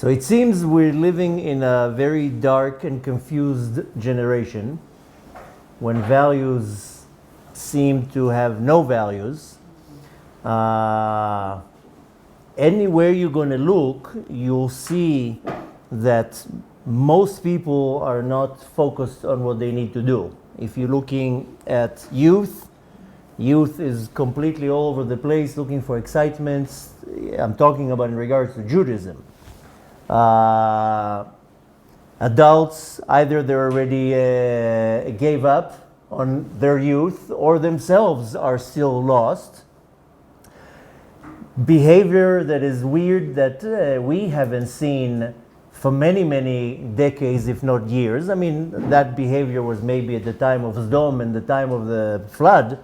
So it seems we're living in a very dark and confused generation when values seem to have no values. Anywhere you're going to look, you'll see that most people are not focused on what they need to do. If you're looking at youth is completely all over the place looking for excitements. I'm talking about in regards to Judaism. Adults, either they already gave up on their youth or themselves are still lost. Behavior that is weird that we haven't seen for many, many decades, if not years. I mean, that behavior was maybe at the time of Sodom and the time of the flood.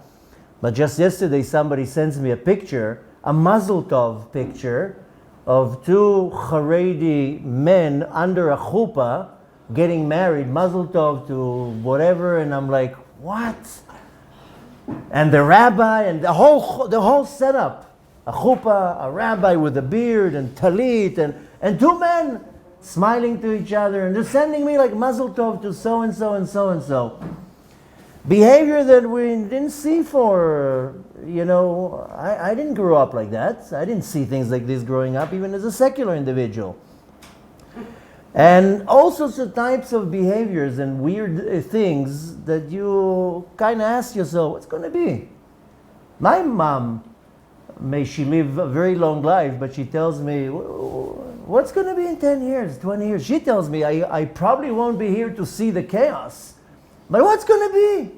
But just yesterday, somebody sends me a picture, a Mazel Tov picture, of two Haredi men under a chuppah getting married, Mazel Tov to whatever, and I'm like, what? And the rabbi and the whole setup, a chuppah, a rabbi with a beard and talit, and two men smiling to each other, and they're sending me like Mazel Tov to so and so and so and so. Behavior that we didn't see for, I didn't grow up like that. I didn't see things like this growing up, even as a secular individual. And all sorts of types of behaviors and weird things that you kind of ask yourself, what's going to be? My mom, may she live a very long life, but she tells me, what's going to be in 10 years, 20 years? She tells me, I probably won't be here to see the chaos. But what's going to be?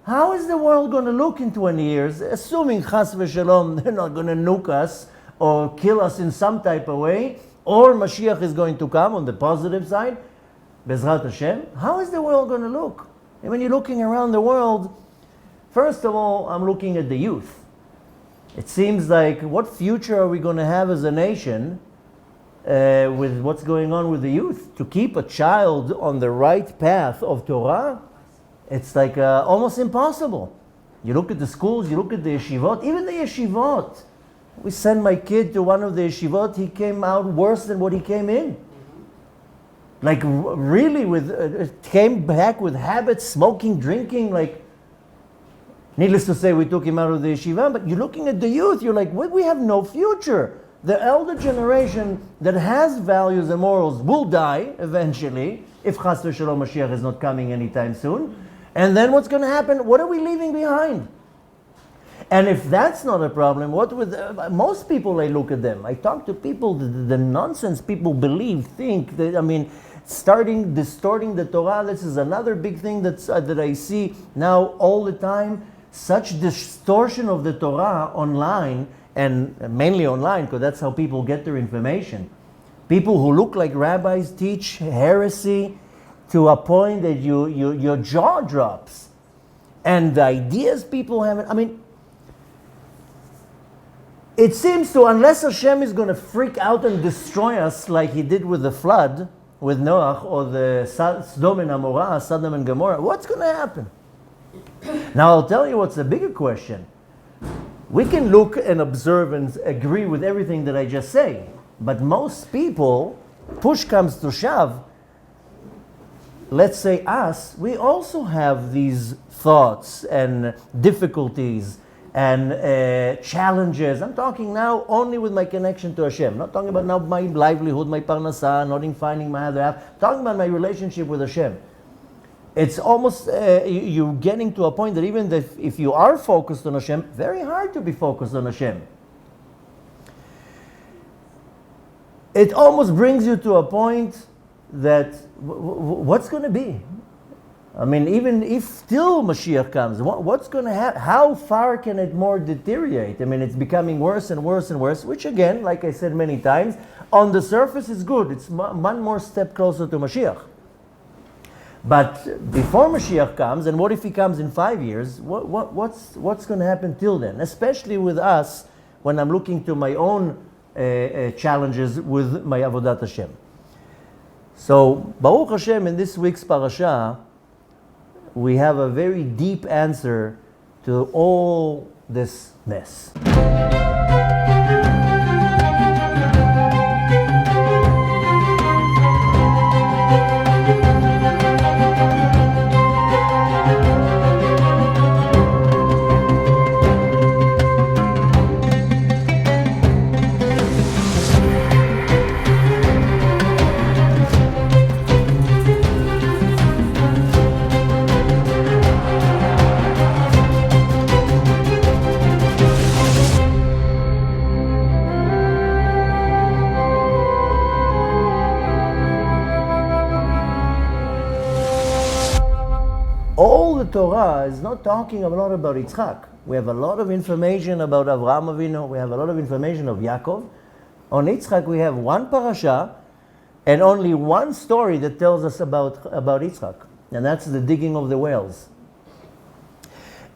How is the world going to look in 20 years? Assuming, chas v'shalom, they're not going to nuke us or kill us in some type of way, or Mashiach is going to come on the positive side, Bezrat Hashem. How is the world going to look? And when you're looking around the world, first of all, I'm looking at the youth. It seems like, what future are we going to have as a nation with what's going on with the youth? To keep a child on the right path of Torah, it's like almost impossible. You look at the schools, you look at the yeshivot, even the yeshivot. We send my kid to one of the yeshivot, he came out worse than what he came in. Like really came back with habits, smoking, drinking, like, needless to say, we took him out of the yeshiva, but you're looking at the youth, you're like, we have no future. The elder generation that has values and morals will die eventually, if chas v'shalom Mashiach is not coming anytime soon. And then what's going to happen? What are we leaving behind? And if that's not a problem, what with most people, I look at them. I talk to people, the nonsense people believe, think that, distorting the Torah. This is another big thing that I see now all the time. Such distortion of the Torah online, and mainly online, because that's how people get their information. People who look like rabbis teach heresy to a point that your jaw drops. And the ideas people have, it seems to, unless Hashem is going to freak out and destroy us like he did with the flood, with Noah, or the Sodom and Amorah, Sodom and Gomorrah, what's going to happen? Now I'll tell you what's the bigger question. We can look and observe and agree with everything that I just say, but most people, push comes to shove, let's say us, we also have these thoughts and difficulties and challenges. I'm talking now only with my connection to Hashem. I'm not talking about now my livelihood, my parnasa, not in finding my other half. I'm talking about my relationship with Hashem. It's almost, you're getting to a point that even if you are focused on Hashem, very hard to be focused on Hashem. It almost brings you to a point that what's going to be? Even if still Mashiach comes, what's going to happen? How far can it more deteriorate? It's becoming worse and worse and worse, which again, like I said many times, on the surface is good. It's one more step closer to Mashiach. But before Mashiach comes, and what if he comes in 5 years, what's going to happen till then? Especially with us, when I'm looking to my own challenges with my Avodat Hashem. So, Baruch Hashem, in this week's Parasha, we have a very deep answer to all this mess. Torah is not talking a lot about Yitzchak. We have a lot of information about Avraham Avinu. We have a lot of information of Yaakov. On Yitzchak, we have one parasha and only one story that tells us about Yitzchak. And that's the digging of the wells.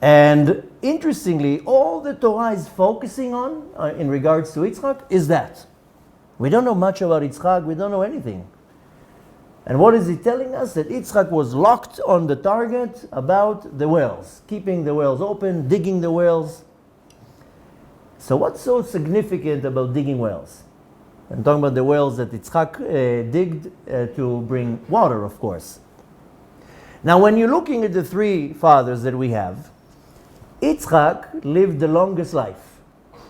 And interestingly, all the Torah is focusing on in regards to Yitzchak is that. We don't know much about Yitzchak. We don't know anything. And what is he telling us? That Yitzchak was locked on the target about the wells, keeping the wells open, digging the wells. So what's so significant about digging wells? I'm talking about the wells that Yitzchak digged to bring water, of course. Now, when you're looking at the three fathers that we have, Yitzchak lived the longest life.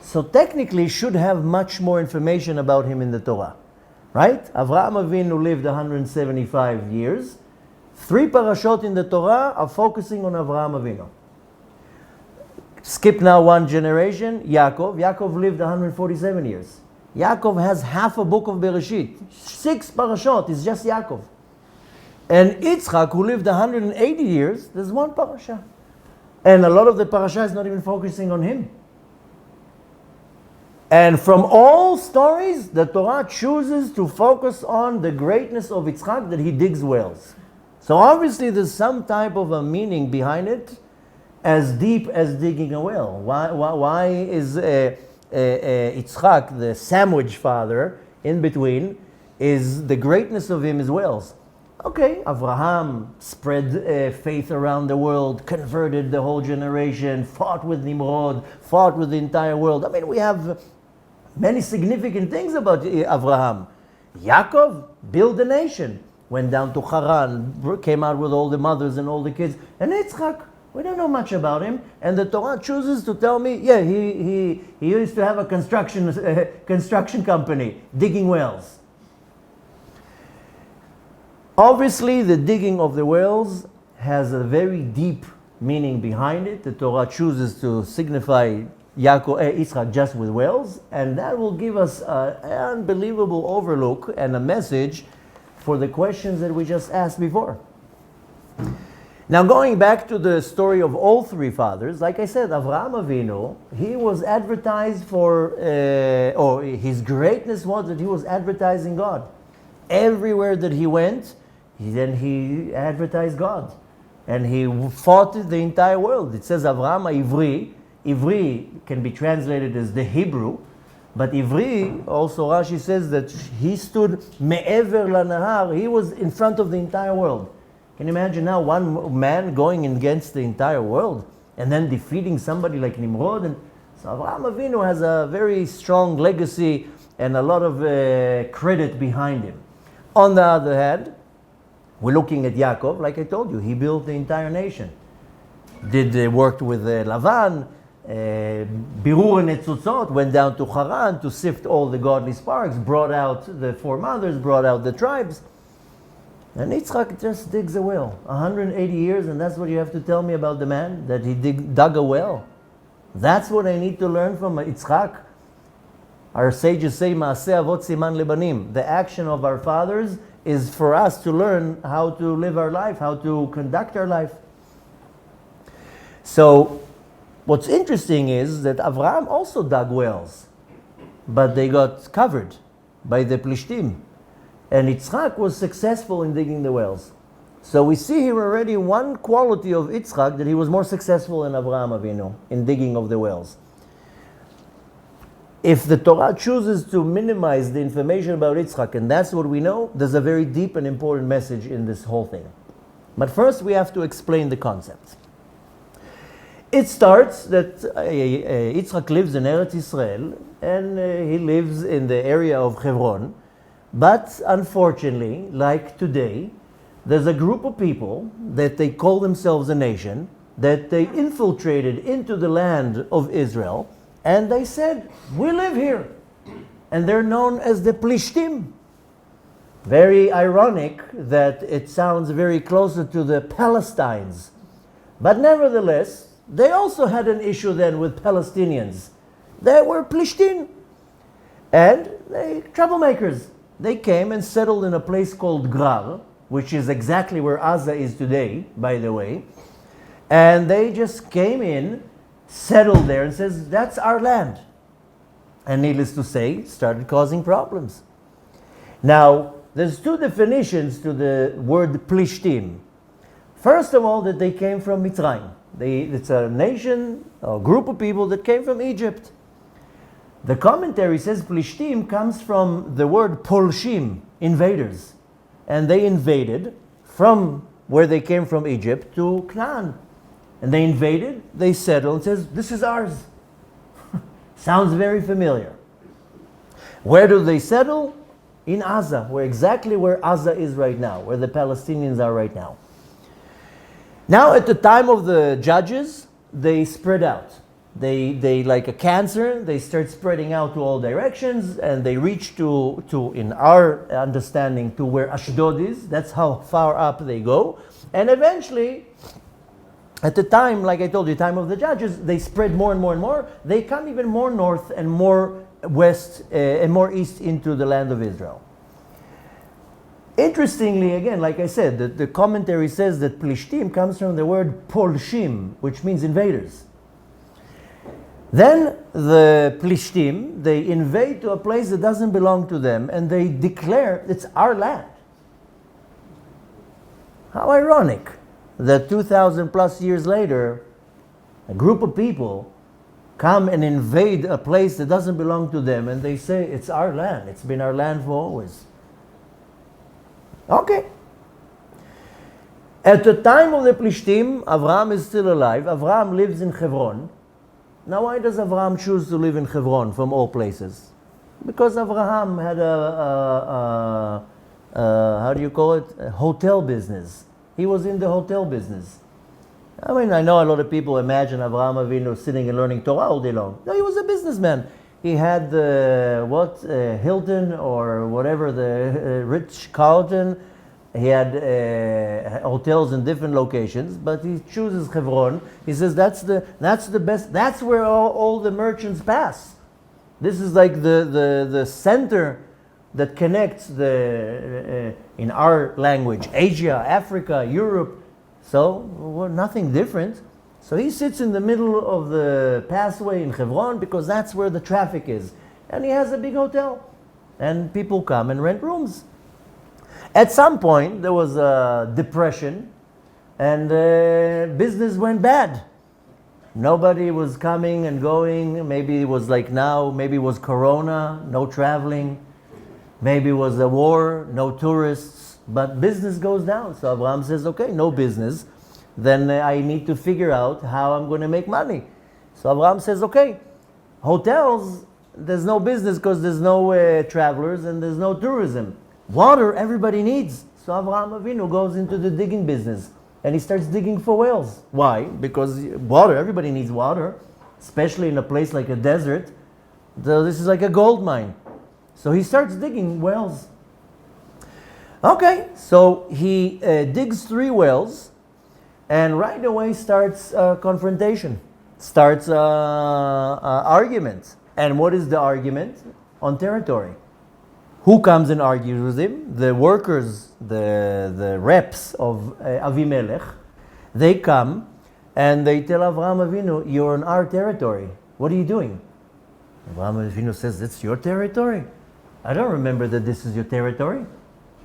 So technically should have much more information about him in the Torah. Right? Avraham Avinu lived 175 years. 3 parashot in the Torah are focusing on Avraham Avinu. Skip now one generation, Yaakov. Yaakov lived 147 years. Yaakov has half a book of Bereshit. 6 parashot is just Yaakov. And Yitzchak, who lived 180 years, there's 1 parasha. And a lot of the parasha is not even focusing on him. And from all stories, the Torah chooses to focus on the greatness of Yitzchak, that he digs wells. So obviously there's some type of a meaning behind it, as deep as digging a well. Why is Yitzchak, the sandwich father, in between, is the greatness of him as wells? Okay, Avraham spread faith around the world, converted the whole generation, fought with Nimrod, fought with the entire world. I mean, we have many significant things about Avraham. Yaakov built a nation, went down to Haran, came out with all the mothers and all the kids. And Yitzchak, we don't know much about him. And the Torah chooses to tell me, yeah, he used to have a construction company, digging wells. Obviously, the digging of the wells has a very deep meaning behind it. The Torah chooses to signify Yitzchak just with wells, and that will give us an unbelievable overlook and a message for the questions that we just asked before. Now, going back to the story of all 3 fathers, like I said, Avraham Avinu, he was advertised for, or his greatness was that he was advertising God. Everywhere that he went, he advertised God. And he fought the entire world. It says Avraham Ivri. Ivri can be translated as the Hebrew, but Ivri, also Rashi says that he stood me'ever lanahar, he was in front of the entire world. Can you imagine now one man going against the entire world and then defeating somebody like Nimrod? And so Avraham Avinu has a very strong legacy and a lot of credit behind him. On the other hand, we're looking at Yaakov, like I told you, he built the entire nation. Worked with Lavan, Birur Netzutzot, went down to Haran to sift all the godly sparks, brought out the 4 mothers, brought out the tribes. And Yitzchak just digs a well. 180 years, and that's what you have to tell me about the man? That he dug a well? That's what I need to learn from Yitzchak? Our sages say, Maaseh avot siman lebanim. The action of our fathers is for us to learn how to live our life, how to conduct our life. So, what's interesting is that Avraham also dug wells, but they got covered by the Plishtim. And Yitzchak was successful in digging the wells. So we see here already one quality of Yitzchak, that he was more successful than Avraham Avinu in digging of the wells. If the Torah chooses to minimize the information about Yitzchak, and that's what we know, there's a very deep and important message in this whole thing. But first we have to explain the concept. It starts that Yitzchak lives in Eretz Israel, and he lives in the area of Hebron. But unfortunately, like today, there's a group of people that they call themselves a nation, that they infiltrated into the land of Israel, and they said, we live here. And they're known as the Plishtim. Very ironic that it sounds very closer to the Palestines. But nevertheless, they also had an issue then with Palestinians. They were Plishtim. And they troublemakers. They came and settled in a place called Grar, which is exactly where Gaza is today, by the way. And they just came in, settled there, and says, that's our land. And needless to say, started causing problems. Now, there's two definitions to the word Plishtim. First of all, that they came from Mitzrayim. It's a nation, a group of people that came from Egypt. The commentary says Plishtim comes from the word Polshim, invaders. And they invaded from where they came from Egypt to Canaan. And they invaded, they settled, and says, this is ours. Sounds very familiar. Where do they settle? In Gaza, exactly where Gaza is right now, where the Palestinians are right now. Now, at the time of the judges, they spread out. They like a cancer, they start spreading out to all directions, and they reach to in our understanding, to where Ashdod is. That's how far up they go. And eventually, at the time, like I told you, time of the judges, they spread more and more and more. They come even more north and more west and more east into the land of Israel. Interestingly, again, like I said, the commentary says that Plishtim comes from the word Polshim, which means invaders. Then the Plishtim, they invade to a place that doesn't belong to them, and they declare it's our land. How ironic that 2,000 plus years later, a group of people come and invade a place that doesn't belong to them, and they say it's our land. It's been our land for always. Okay. At the time of the Plishtim, Avraham is still alive. Avraham lives in Hebron. Now, why does Avraham choose to live in Hebron from all places? Because Avraham had how do you call it? A hotel business. He was in the hotel business. I mean, I know a lot of people imagine Avraham Avinu sitting and learning Torah all day long. No, he was a businessman. He had Hilton or whatever, the Ritz-Carlton. He had hotels in different locations, but he chooses Hebron. He says that's the best. That's where all the merchants pass. This is like the center that connects in our language, Asia, Africa, Europe. So nothing different. So he sits in the middle of the passway in Hebron because that's where the traffic is. And he has a big hotel. And people come and rent rooms. At some point, there was a depression and business went bad. Nobody was coming and going. Maybe it was like now. Maybe it was Corona, no traveling. Maybe it was a war, no tourists. But business goes down. So Abraham says, okay, no business. Then I need to figure out how I'm going to make money. So Abraham says, okay, hotels, there's no business because there's no travelers and there's no tourism. Water, everybody needs. So Avraham Avinu goes into the digging business and he starts digging for wells. Why? Because water, everybody needs water, especially in a place like a desert. This is like a gold mine. So he starts digging wells. Okay, so he digs 3 wells and right away starts confrontation, starts argument. And what is the argument? On territory. Who comes and argues with him? The workers, the reps of Avimelech. They come and they tell Avraham Avinu, you're on our territory. What are you doing? Avraham Avinu says, it's your territory. I don't remember that this is your territory.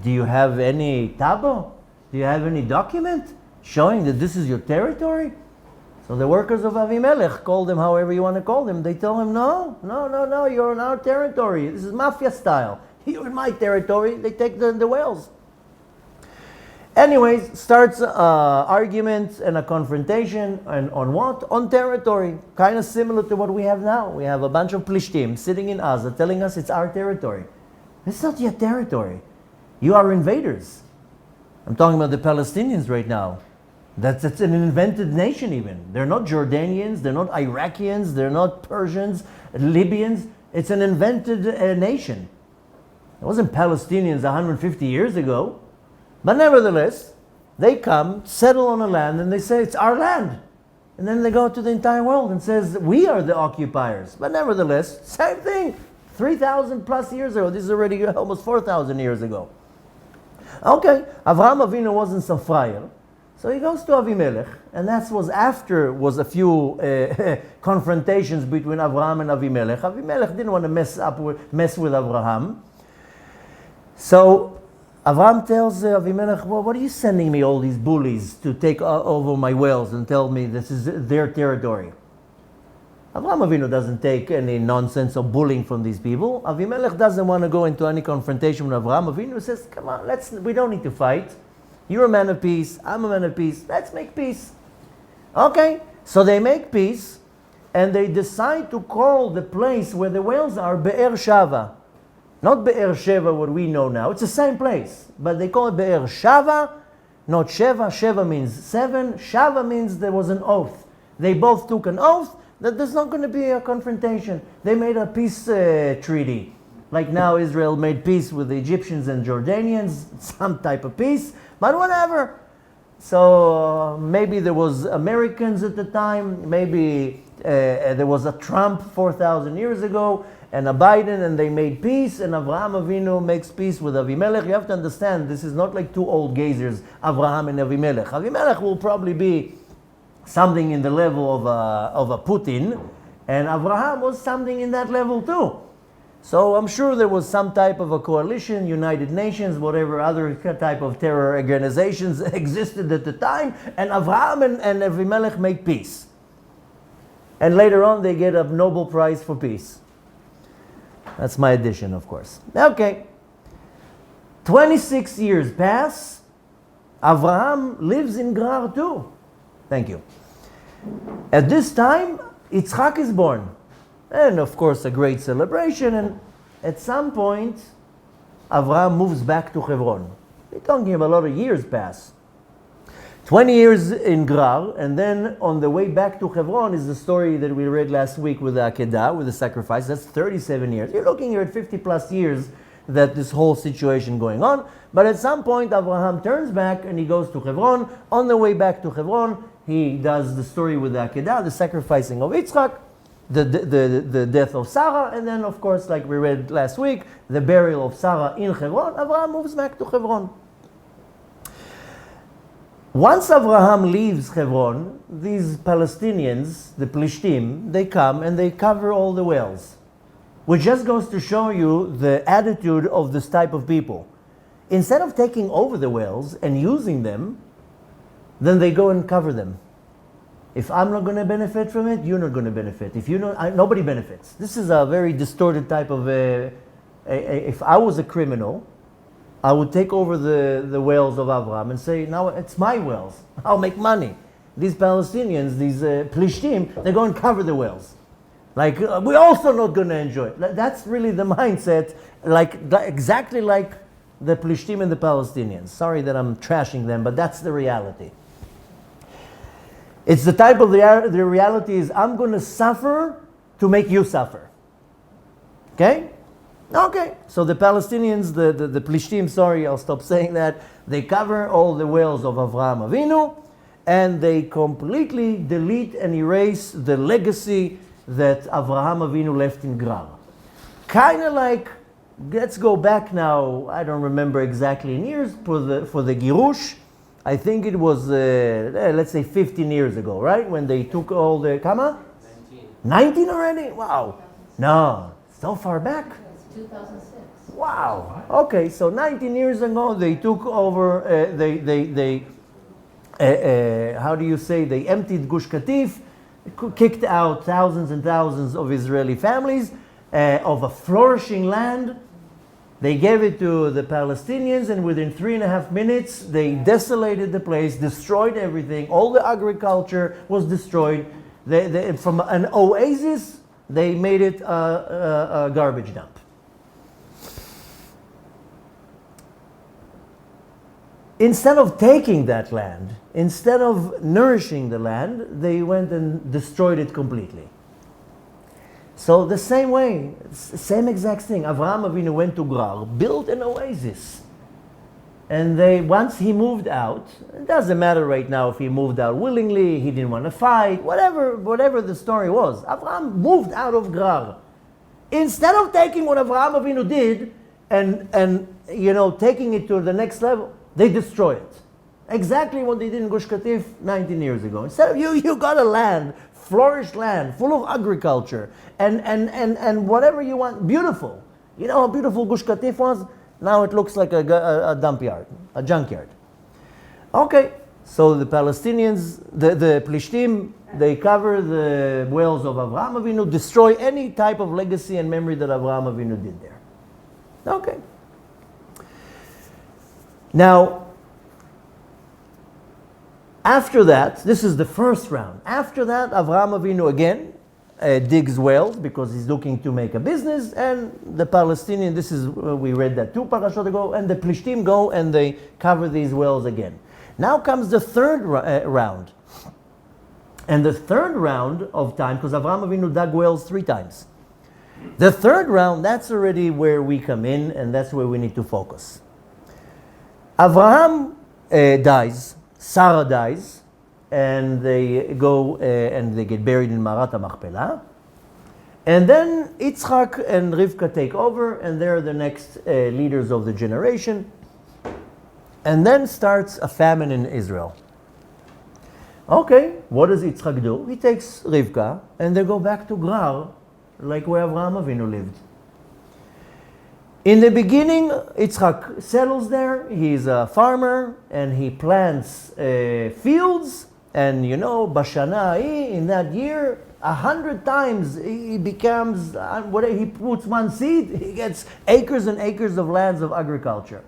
Do you have any tabo? Do you have any document showing that this is your territory? So the workers of Avimelech, call them however you want to call them, they tell him, no, you're on our territory. This is mafia style. You're in my territory. They take the wells. Anyways, starts argument and a confrontation, and on what? On territory. Kind of similar to what we have now. We have a bunch of Plishtim sitting in Gaza telling us it's our territory. It's not your territory. You are invaders. I'm talking about the Palestinians right now. That's an invented nation even. They're not Jordanians, they're not Iraqians, they're not Persians, Libyans. It's an invented nation. It wasn't Palestinians 150 years ago. But nevertheless, they come, settle on a land, and they say, it's our land. And then they go to the entire world and says, we are the occupiers. But nevertheless, same thing. 3,000 plus years ago. This is already almost 4,000 years ago. Okay, Avraham Avinu wasn't some friar. So he goes to Avimelech, and that was after was a few confrontations between Avraham and Avimelech. Avimelech didn't want to mess with Avraham. So Avraham tells Avimelech, well, what are you sending me all these bullies to take over my wells and tell me this is their territory? Avraham Avinu doesn't take any nonsense or bullying from these people. Avimelech doesn't want to go into any confrontation with Avraham Avinu. He says, come on, we don't need to fight. You're a man of peace, I'm a man of peace, let's make peace. Okay, so they make peace, and they decide to call the place where the wells are Be'er Shava. Not Be'er Sheva, what we know now. It's the same place, but they call it Be'er Shava, not Sheva. Sheva means 7. Shava means there was an oath. They both took an oath that there's not going to be a confrontation. They made a peace treaty. Like now Israel made peace with the Egyptians and Jordanians, some type of peace, but whatever. So maybe there was Americans at the time, maybe there was a Trump 4,000 years ago, and a Biden, and they made peace, and Avraham Avinu makes peace with Avimelech. You have to understand, this is not like two old gazers, Avraham and Avimelech. Avimelech will probably be something in the level of a Putin, and Avraham was something in that level too. So I'm sure there was some type of a coalition, United Nations, whatever other type of terror organizations existed at the time, and Avraham and Avimelech make peace. And later on they get a Nobel Prize for peace. That's my addition, of course. Okay. 26 years pass. Avraham lives in Gerar too. Thank you. At this time, Yitzchak is born. And of course, a great celebration. And at some point, Avraham moves back to Hebron. We're talking about a lot of years pass. 20 years in Gerar, and then on the way back to Hebron is the story that we read last week with the Akedah, with the sacrifice. That's 37 years. You're looking here at 50 plus years that this whole situation going on. But at some point, Avraham turns back and he goes to Hebron. On the way back to Hebron, he does the story with the Akedah, the sacrificing of Yitzchak, the death of Sarah, and then, of course, like we read last week, the burial of Sarah in Hebron. Avraham moves back to Hebron. Once Avraham leaves Hebron, these Palestinians, the Plishtim, they come and they cover all the wells. Which just goes to show you the attitude of this type of people. Instead of taking over the wells and using them, then they go and cover them. If I'm not going to benefit from it, you're not going to benefit. If you don't, nobody benefits. This is a very distorted type of if I was a criminal, I would take over the wells of Avraham and say, now it's my wells. I'll make money. These Palestinians, these Plishtim, they go and cover the wells. Like, we're also not going to enjoy it. That's really the mindset, exactly like the Plishtim and the Palestinians. Sorry that I'm trashing them, but that's the reality. It's the type of the reality is, I'm going to suffer to make you suffer. Okay? Okay. So the Palestinians, the Plishtim, sorry, I'll stop saying that, they cover all the wells of Avraham Avinu, and they completely delete and erase the legacy that Avraham Avinu left in Gerar. Kind of like, let's go back now, I don't remember exactly in years, for the Girush. I think it was, let's say 15 years ago, right? When they took all the, Kama? 19 already? Wow. No, so far back? It's 2006. Wow. Okay, so 19 years ago, they took over, how do you say, they emptied Gush Katif, kicked out thousands and thousands of Israeli families of a flourishing land. They gave it to the Palestinians, and within 3.5 minutes, they desolated the place, destroyed everything. All the agriculture was destroyed. From an oasis, they made it a garbage dump. Instead of taking that land, instead of nourishing the land, they went and destroyed it completely. So the same way, same exact thing. Avraham Avinu went to Gerar, built an oasis. And once he moved out, it doesn't matter right now if he moved out willingly, he didn't want to fight, whatever the story was. Avraham moved out of Gerar. Instead of taking what Avraham Avinu did and taking it to the next level, they destroy it. Exactly what they did in Gush Katif 19 years ago. Instead of you got a land, flourished land, full of agriculture, and whatever you want, beautiful. You know how beautiful Gush Katif was? Now it looks like a dump yard, a junkyard. Okay, so the Palestinians, the Plishtim, they cover the wells of Avraham Avinu, destroy any type of legacy and memory that Avraham Avinu did there. Okay. Now, after that, this is the first round. After that, Avraham Avinu again digs wells because he's looking to make a business, and the Palestinian, this is, we read that 2 parashot ago, and the Plishtim go and they cover these wells again. Now comes the third round. And the third round of time, because Avraham Avinu dug wells 3 times. The third round, that's already where we come in, and that's where we need to focus. Avraham dies, Sarah dies, and they go and they get buried in Marat HaMachpelah. And then Yitzchak and Rivka take over, and they're the next leaders of the generation. And then starts a famine in Israel. Okay, what does Yitzchak do? He takes Rivka, and they go back to Gerar, like where Avraham Avinu lived. In the beginning, Yitzchak settles there. He's a farmer, and he plants fields. And you know, Bashana, in that year, 100 times he becomes, whatever he puts one seed, he gets acres and acres of lands of agriculture.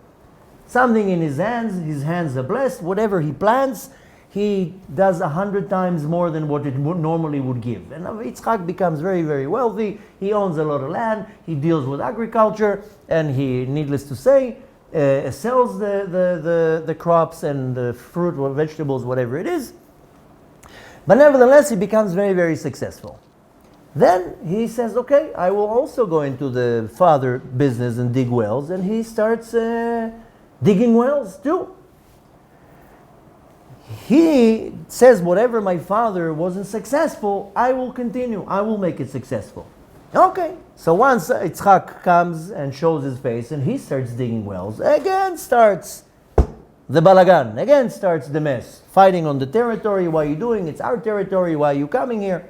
Something in his hands are blessed. Whatever he plants, he does 100 times more than what it normally would give. And Yitzchak becomes very, very wealthy. He owns a lot of land. He deals with agriculture, and he, needless to say, sells the crops and the fruit or vegetables, whatever it is. But nevertheless, he becomes very, very successful. Then he says, okay, I will also go into the father business and dig wells, and he starts digging wells too. He says, whatever my father wasn't successful, I will continue. I will make it successful. Okay, so once Yitzchak comes and shows his face and he starts digging wells, again starts the balagan, again starts the mess. Fighting on the territory, why are you doing? It's our territory, why are you coming here?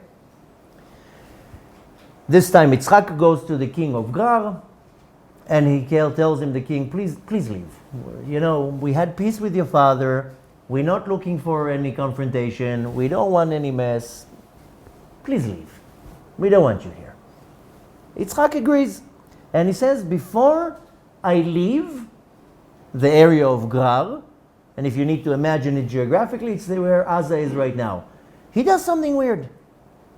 This time Yitzchak goes to the king of Gerar, and he tells him, the king, please leave. You know, we had peace with your father. We're not looking for any confrontation. We don't want any mess. Please leave. We don't want you here. Yitzchak agrees. And he says, before I leave the area of Gerar, and if you need to imagine it geographically, it's where Gaza is right now. He does something weird.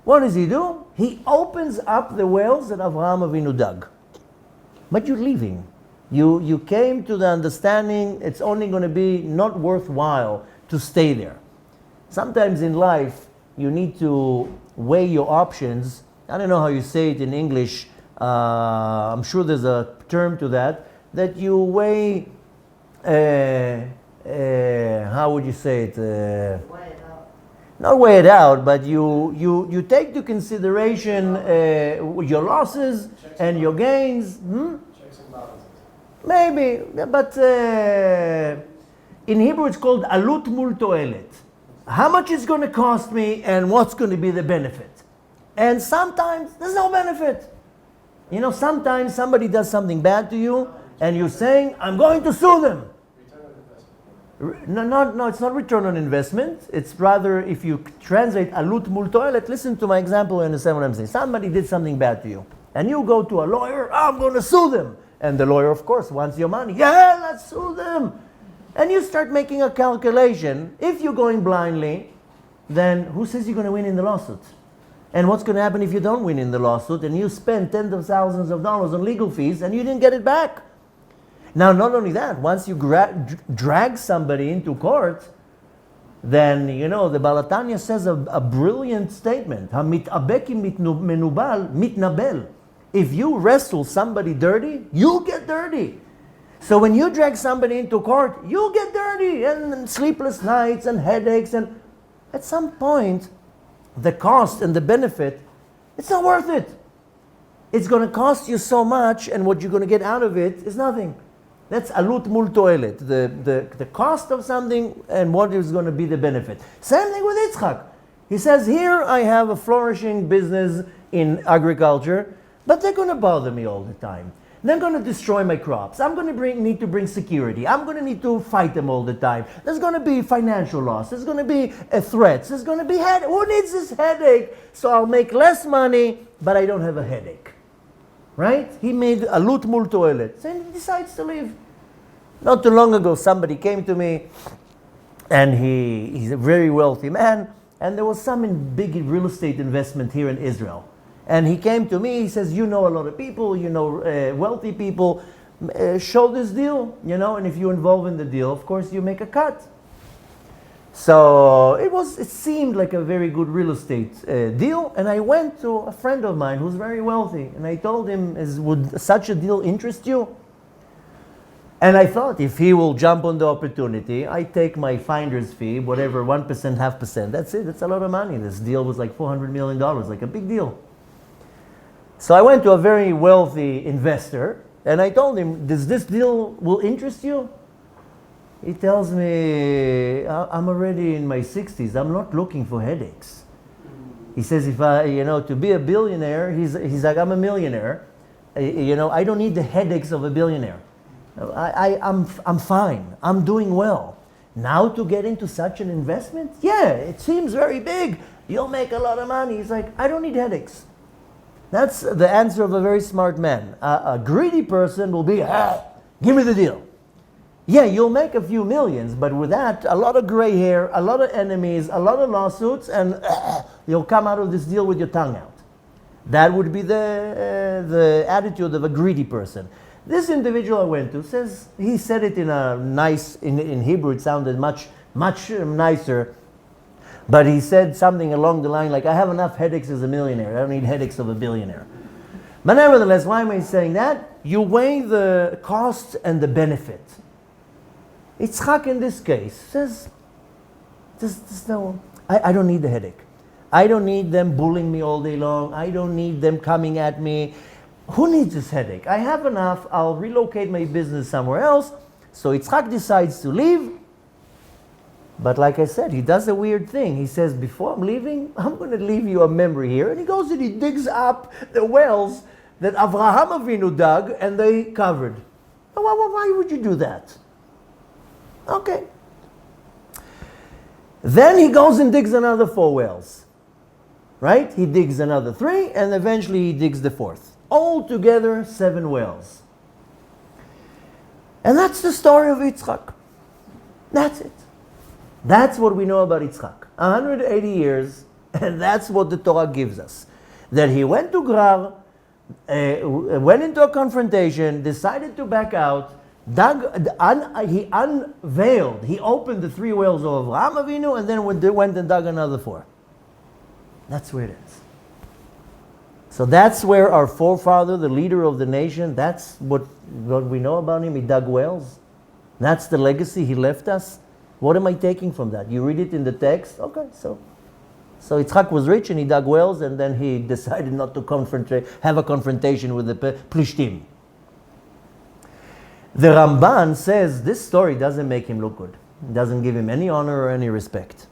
What does he do? He opens up the wells that Avraham Avinu dug. But you're leaving. You came to the understanding it's only going to be not worthwhile to stay there. Sometimes in life, you need to weigh your options. I don't know how you say it in English. I'm sure there's a term to that you weigh, how would you say it? Weigh it out. Not weigh it out, but you take into consideration your losses and your gains. Maybe, but in Hebrew it's called alut mul toelet. How much it's going to cost me and what's going to be the benefit. And sometimes there's no benefit. You know, sometimes somebody does something bad to you and you're saying, I'm going to sue them. No, it's not return on investment. It's rather, if you translate alut mul toelet, listen to my example and understand what I'm saying. Somebody did something bad to you and you go to a lawyer, I'm going to sue them. And the lawyer, of course, wants your money. Yeah, let's sue them. And you start making a calculation. If you're going blindly, then who says you're going to win in the lawsuit? And what's going to happen if you don't win in the lawsuit and you spend tens of thousands of dollars on legal fees and you didn't get it back? Now, not only that, once you drag somebody into court, then, you know, the Balatanya says a brilliant statement. Hamit'abeki menubal mitnabel. If you wrestle somebody dirty, you get dirty. So when you drag somebody into court, you get dirty and sleepless nights and headaches. And at some point, the cost and the benefit, it's not worth it. It's going to cost you so much, and what you're going to get out of it is nothing. That's alut mul toelet, the cost of something and what is going to be the benefit. Same thing with Yitzchak. He says, here I have a flourishing business in agriculture, but they're going to bother me all the time. They're going to destroy my crops. I'm going to need to bring security. I'm going to need to fight them all the time. There's going to be financial loss. There's going to be threats. There's going to be who needs this headache? So I'll make less money, but I don't have a headache. Right? He made alut mul toelet. So he decides to leave. Not too long ago, somebody came to me, and he's a very wealthy man, and there was some big real estate investment here in Israel. And he came to me, he says, you know a lot of people, you know wealthy people, show this deal, and if you involve in the deal, of course you make a cut. So it seemed like a very good real estate deal, and I went to a friend of mine who's very wealthy, and I told him, would such a deal interest you? And I thought, if he will jump on the opportunity, I take my finder's fee, whatever, 1%, 0.5%, that's it, that's a lot of money. This deal was like $400 million, like a big deal. So I went to a very wealthy investor, and I told him, does this deal will interest you? He tells me, I'm already in my 60s, I'm not looking for headaches. He says, if to be a billionaire, he's like, I'm a millionaire. I don't need the headaches of a billionaire. I'm fine, I'm doing well. Now to get into such an investment? Yeah, it seems very big. You'll make a lot of money. He's like, I don't need headaches. That's the answer of a very smart man. A greedy person will be, give me the deal. Yeah, you'll make a few millions, but with that, a lot of gray hair, a lot of enemies, a lot of lawsuits, and you'll come out of this deal with your tongue out. That would be the attitude of a greedy person. This individual I went to says, he said it in a nice, in Hebrew it sounded much nicer, but he said something along the line like, I have enough headaches as a millionaire, I don't need headaches of a billionaire. But nevertheless, why am I saying that? You weigh the cost and the benefit. Yitzchak in this case says, I don't need the headache. I don't need them bullying me all day long. I don't need them coming at me. Who needs this headache? I have enough. I'll relocate my business somewhere else. So Yitzchak decides to leave. But like I said, he does a weird thing. He says, before I'm leaving, I'm going to leave you a memory here. And he goes and he digs up the wells that Avraham Avinu dug and they covered. Why would you do that? Okay. Then he goes and digs another 4 wells. Right? He digs another 3 and eventually he digs the 4th. Altogether 7 wells. And that's the story of Yitzchak. That's it. That's what we know about Yitzchak. 180 years, and that's what the Torah gives us. That he went to Grar, went into a confrontation, decided to back out, he unveiled, he opened the 3 wells of Avraham Avinu, and then went and dug another 4. That's where it is. So that's where our forefather, the leader of the nation, that's what we know about him. He dug wells. That's the legacy he left us. What am I taking from that? You read it in the text? Okay, so Yitzchak was rich and he dug wells and then he decided not to have a confrontation with the Plishtim. The Ramban says this story doesn't make him look good. It doesn't give him any honor or any respect.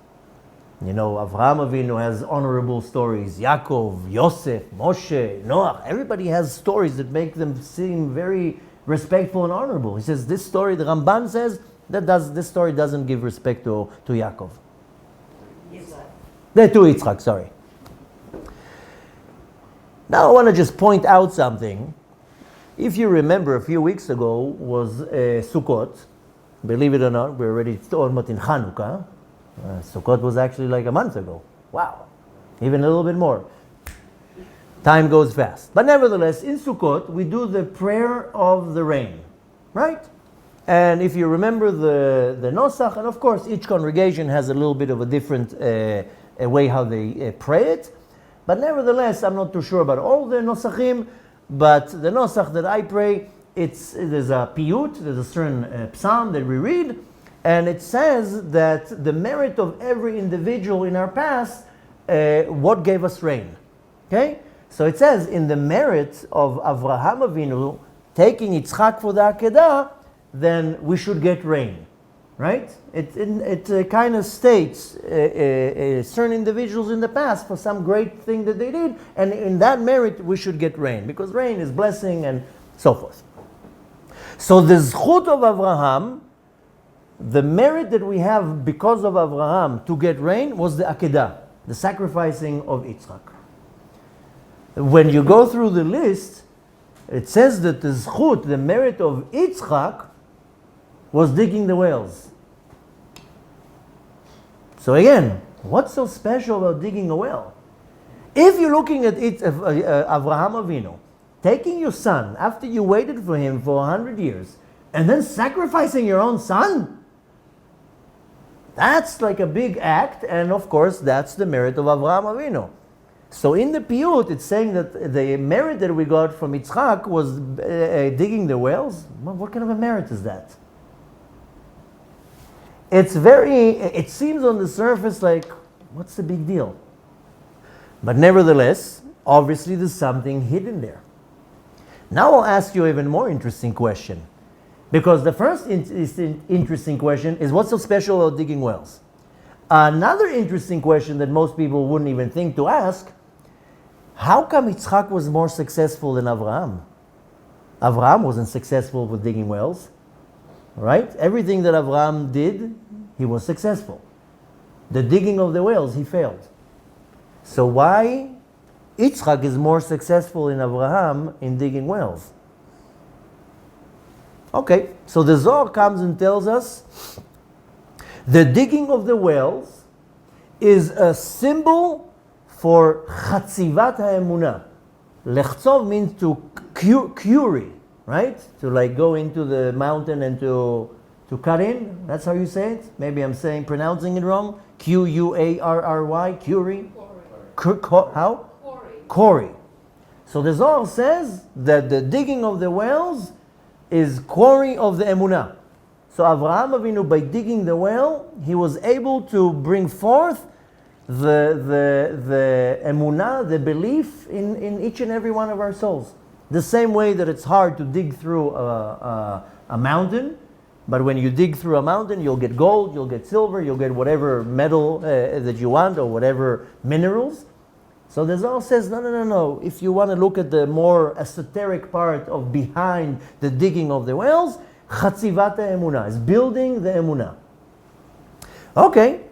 Avraham Avinu has honorable stories. Yaakov, Yosef, Moshe, Noah. Everybody has stories that make them seem very respectful and honorable. He says this story, the Ramban says, this story doesn't give respect to Yaakov. To Yitzchak, sorry. Now I want to just point out something. If you remember, a few weeks ago was Sukkot. Believe it or not, we're already almost in Hanukkah. Sukkot was actually like a month ago. Wow. Even a little bit more. Time goes fast. But nevertheless, in Sukkot, we do the prayer of the rain. Right? And if you remember the Nosach, and of course each congregation has a little bit of a different way how they pray it. But nevertheless, I'm not too sure about all the Nosachim, but the Nosach that I pray, there's a piyut, there's a certain psalm that we read, and it says that the merit of every individual in our past, what gave us rain. Okay? So it says in the merit of Avraham Avinu taking Yitzchak for the Akedah, then we should get rain, right? It kind of states certain individuals in the past for some great thing that they did, and in that merit we should get rain, because rain is blessing and so forth. So the zchut of Avraham, the merit that we have because of Avraham to get rain, was the akedah, the sacrificing of Yitzchak. When you go through the list, it says that the zchut, the merit of Yitzchak, was digging the wells. So again, what's so special about digging a well? If you're looking at Avraham Avinu, taking your son after you waited for him for 100 years, and then sacrificing your own son, that's like a big act, and of course that's the merit of Avraham Avinu. So in the Piyut, it's saying that the merit that we got from Yitzchak was digging the wells. Well, what kind of a merit is that? It seems on the surface like, what's the big deal? But nevertheless, obviously there's something hidden there. Now I'll ask you an even more interesting question. Because the first interesting question is, what's so special about digging wells? Another interesting question that most people wouldn't even think to ask, how come Yitzchak was more successful than Avraham? Avraham wasn't successful with digging wells, right? Everything that Avraham did, he was successful. The digging of the wells, he failed. So why Yitzchak is more successful than Avraham in digging wells? Okay, so the Zohar comes and tells us the digging of the wells is a symbol for Chatzivat HaEmunah. Lechtzov means to curry, right? To like go into the mountain and to cut in. That's how you say it? Maybe I'm pronouncing it wrong. Q-U-A-R-R-Y, curry. How? Kori. So the Zohar says that the digging of the wells is Kori of the Emunah. So Avraham Avinu, by digging the well, he was able to bring forth the Emunah, the belief in each and every one of our souls. The same way that it's hard to dig through a mountain, but when you dig through a mountain, you'll get gold, you'll get silver, you'll get whatever metal that you want, or whatever minerals. So the Zohar says, no. If you want to look at the more esoteric part of behind the digging of the wells, Chatzivat Emunah is building the Emunah. Okay,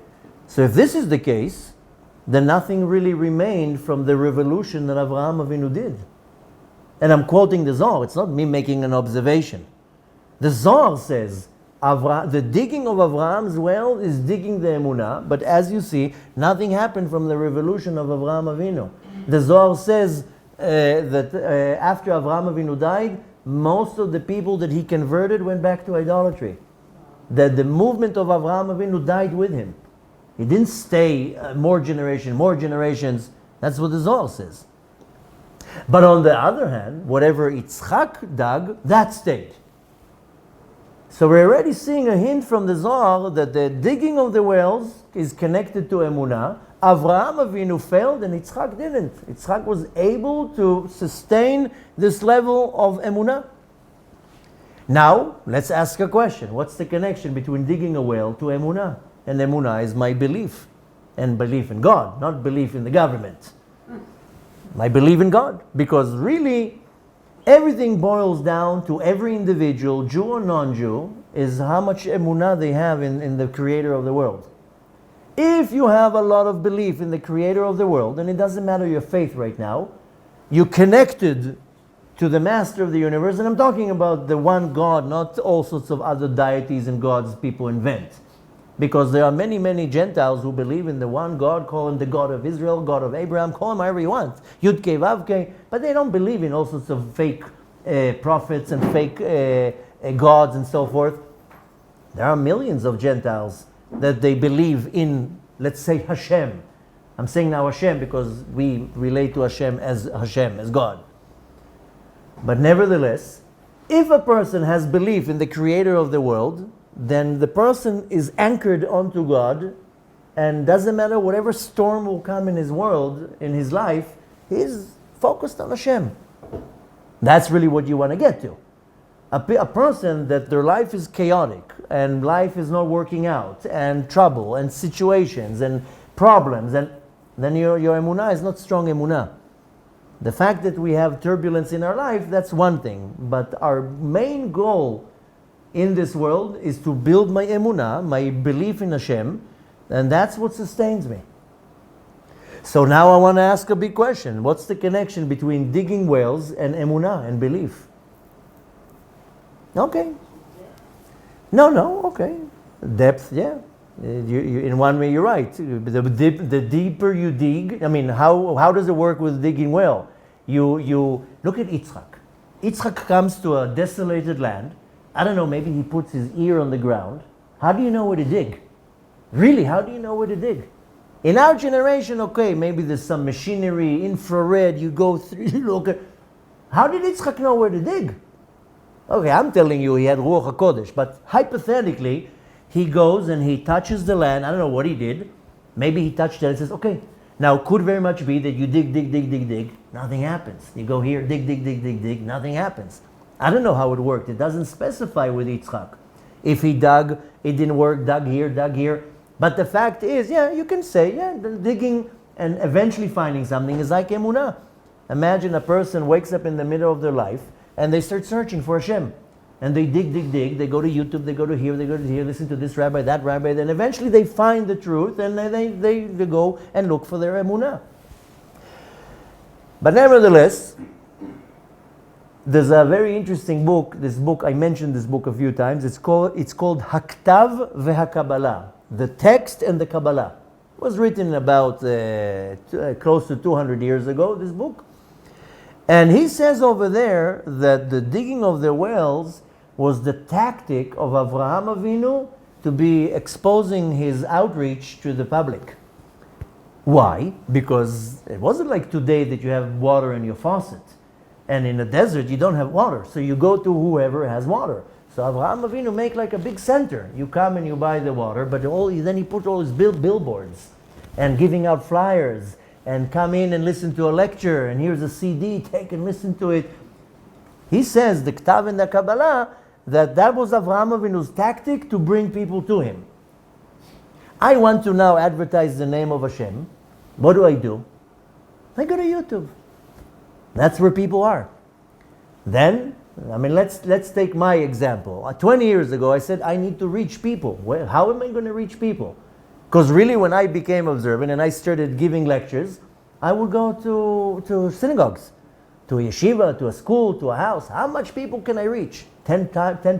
so if this is the case, then nothing really remained from the revolution that Avraham Avinu did. And I'm quoting the Zohar, it's not me making an observation. The Zohar says, the digging of Avraham's well is digging the Emunah, but as you see, nothing happened from the revolution of Avraham Avinu. The Zohar says that after Avraham Avinu died, most of the people that he converted went back to idolatry. That the movement of Avraham Avinu died with him. He didn't stay more generations. That's what the Zohar says. But on the other hand, whatever Yitzchak dug, that stayed. So we're already seeing a hint from the Zohar that the digging of the wells is connected to Emunah. Avraham Avinu failed and Yitzchak didn't. Yitzchak was able to sustain this level of Emunah. Now, let's ask a question. What's the connection between digging a well to Emunah? And Emunah is my belief. And belief in God, not belief in the government. I believe in God. Because really, everything boils down to every individual, Jew or non-Jew, is how much emunah they have in the creator of the world. If you have a lot of belief in the creator of the world, and it doesn't matter your faith right now, you're connected to the master of the universe, and I'm talking about the one God, not all sorts of other deities and gods people invent. Because there are many, many Gentiles who believe in the one God, call him the God of Israel, God of Abraham, call him however you want, Yud-Kei, Vav-Kei, but they don't believe in all sorts of fake prophets and fake gods and so forth. There are millions of Gentiles that they believe in, let's say, Hashem. I'm saying now Hashem because we relate to Hashem, as God. But nevertheless, if a person has belief in the creator of the world, then the person is anchored onto God, and doesn't matter whatever storm will come in his world, in his life, he's focused on Hashem. That's really what you want to get to. a person that their life is chaotic and life is not working out and trouble and situations and problems, and then your emunah is not strong emunah. The fact that we have turbulence in our life, that's one thing. But our main goal in this world is to build my emunah, my belief in Hashem, and that's what sustains me. So now I want to ask a big question. What's the connection between digging wells and emunah and belief? Okay. No, okay. Depth, yeah. In one way, you're right. The deeper you dig, I mean, how does it work with digging well? You look at Yitzchak. Yitzchak comes to a desolated land. I don't know, maybe he puts his ear on the ground. How do you know where to dig? Really, how do you know where to dig? In our generation, okay, maybe there's some machinery, infrared, you go through, you look at. How did Yitzchak know where to dig? Okay, I'm telling you he had Ruach HaKodesh, but hypothetically, he goes and he touches the land. I don't know what he did. Maybe he touched it and says, okay, now could very much be that you dig, nothing happens. You go here, dig, nothing happens. I don't know how it worked. It doesn't specify with Yitzchak. If he dug, it didn't work, dug here. But the fact is, yeah, you can say, yeah, digging and eventually finding something is like emunah. Imagine a person wakes up in the middle of their life and they start searching for Hashem. And they dig. They go to YouTube, they go to here, listen to this rabbi, that rabbi. Then eventually they find the truth and they go and look for their emunah. But nevertheless, there's a very interesting book. This book, I mentioned this book a few times. It's called Haktav veHakabbalah, the text and the Kabbalah. It was written about close to 200 years ago, this book. And he says over there that the digging of the wells was the tactic of Avraham Avinu to be exposing his outreach to the public. Why? Because it wasn't like today that you have water in your faucet. And in the desert, you don't have water. So you go to whoever has water. So Avraham Avinu make like a big center. You come and you buy the water, but then he put all his billboards and giving out flyers and come in and listen to a lecture, and here's a CD, take and listen to it. He says, the Ktav and the Kabbalah, that was Avraham Avinu's tactic to bring people to him. I want to now advertise the name of Hashem. What do? I go to YouTube. That's where people are. Then, let's take my example. 20 years ago, I said, I need to reach people. Well, how am I going to reach people? Because really, when I became observant and I started giving lectures, I would go to synagogues, to a yeshiva, to a school, to a house. How much people can I reach? 10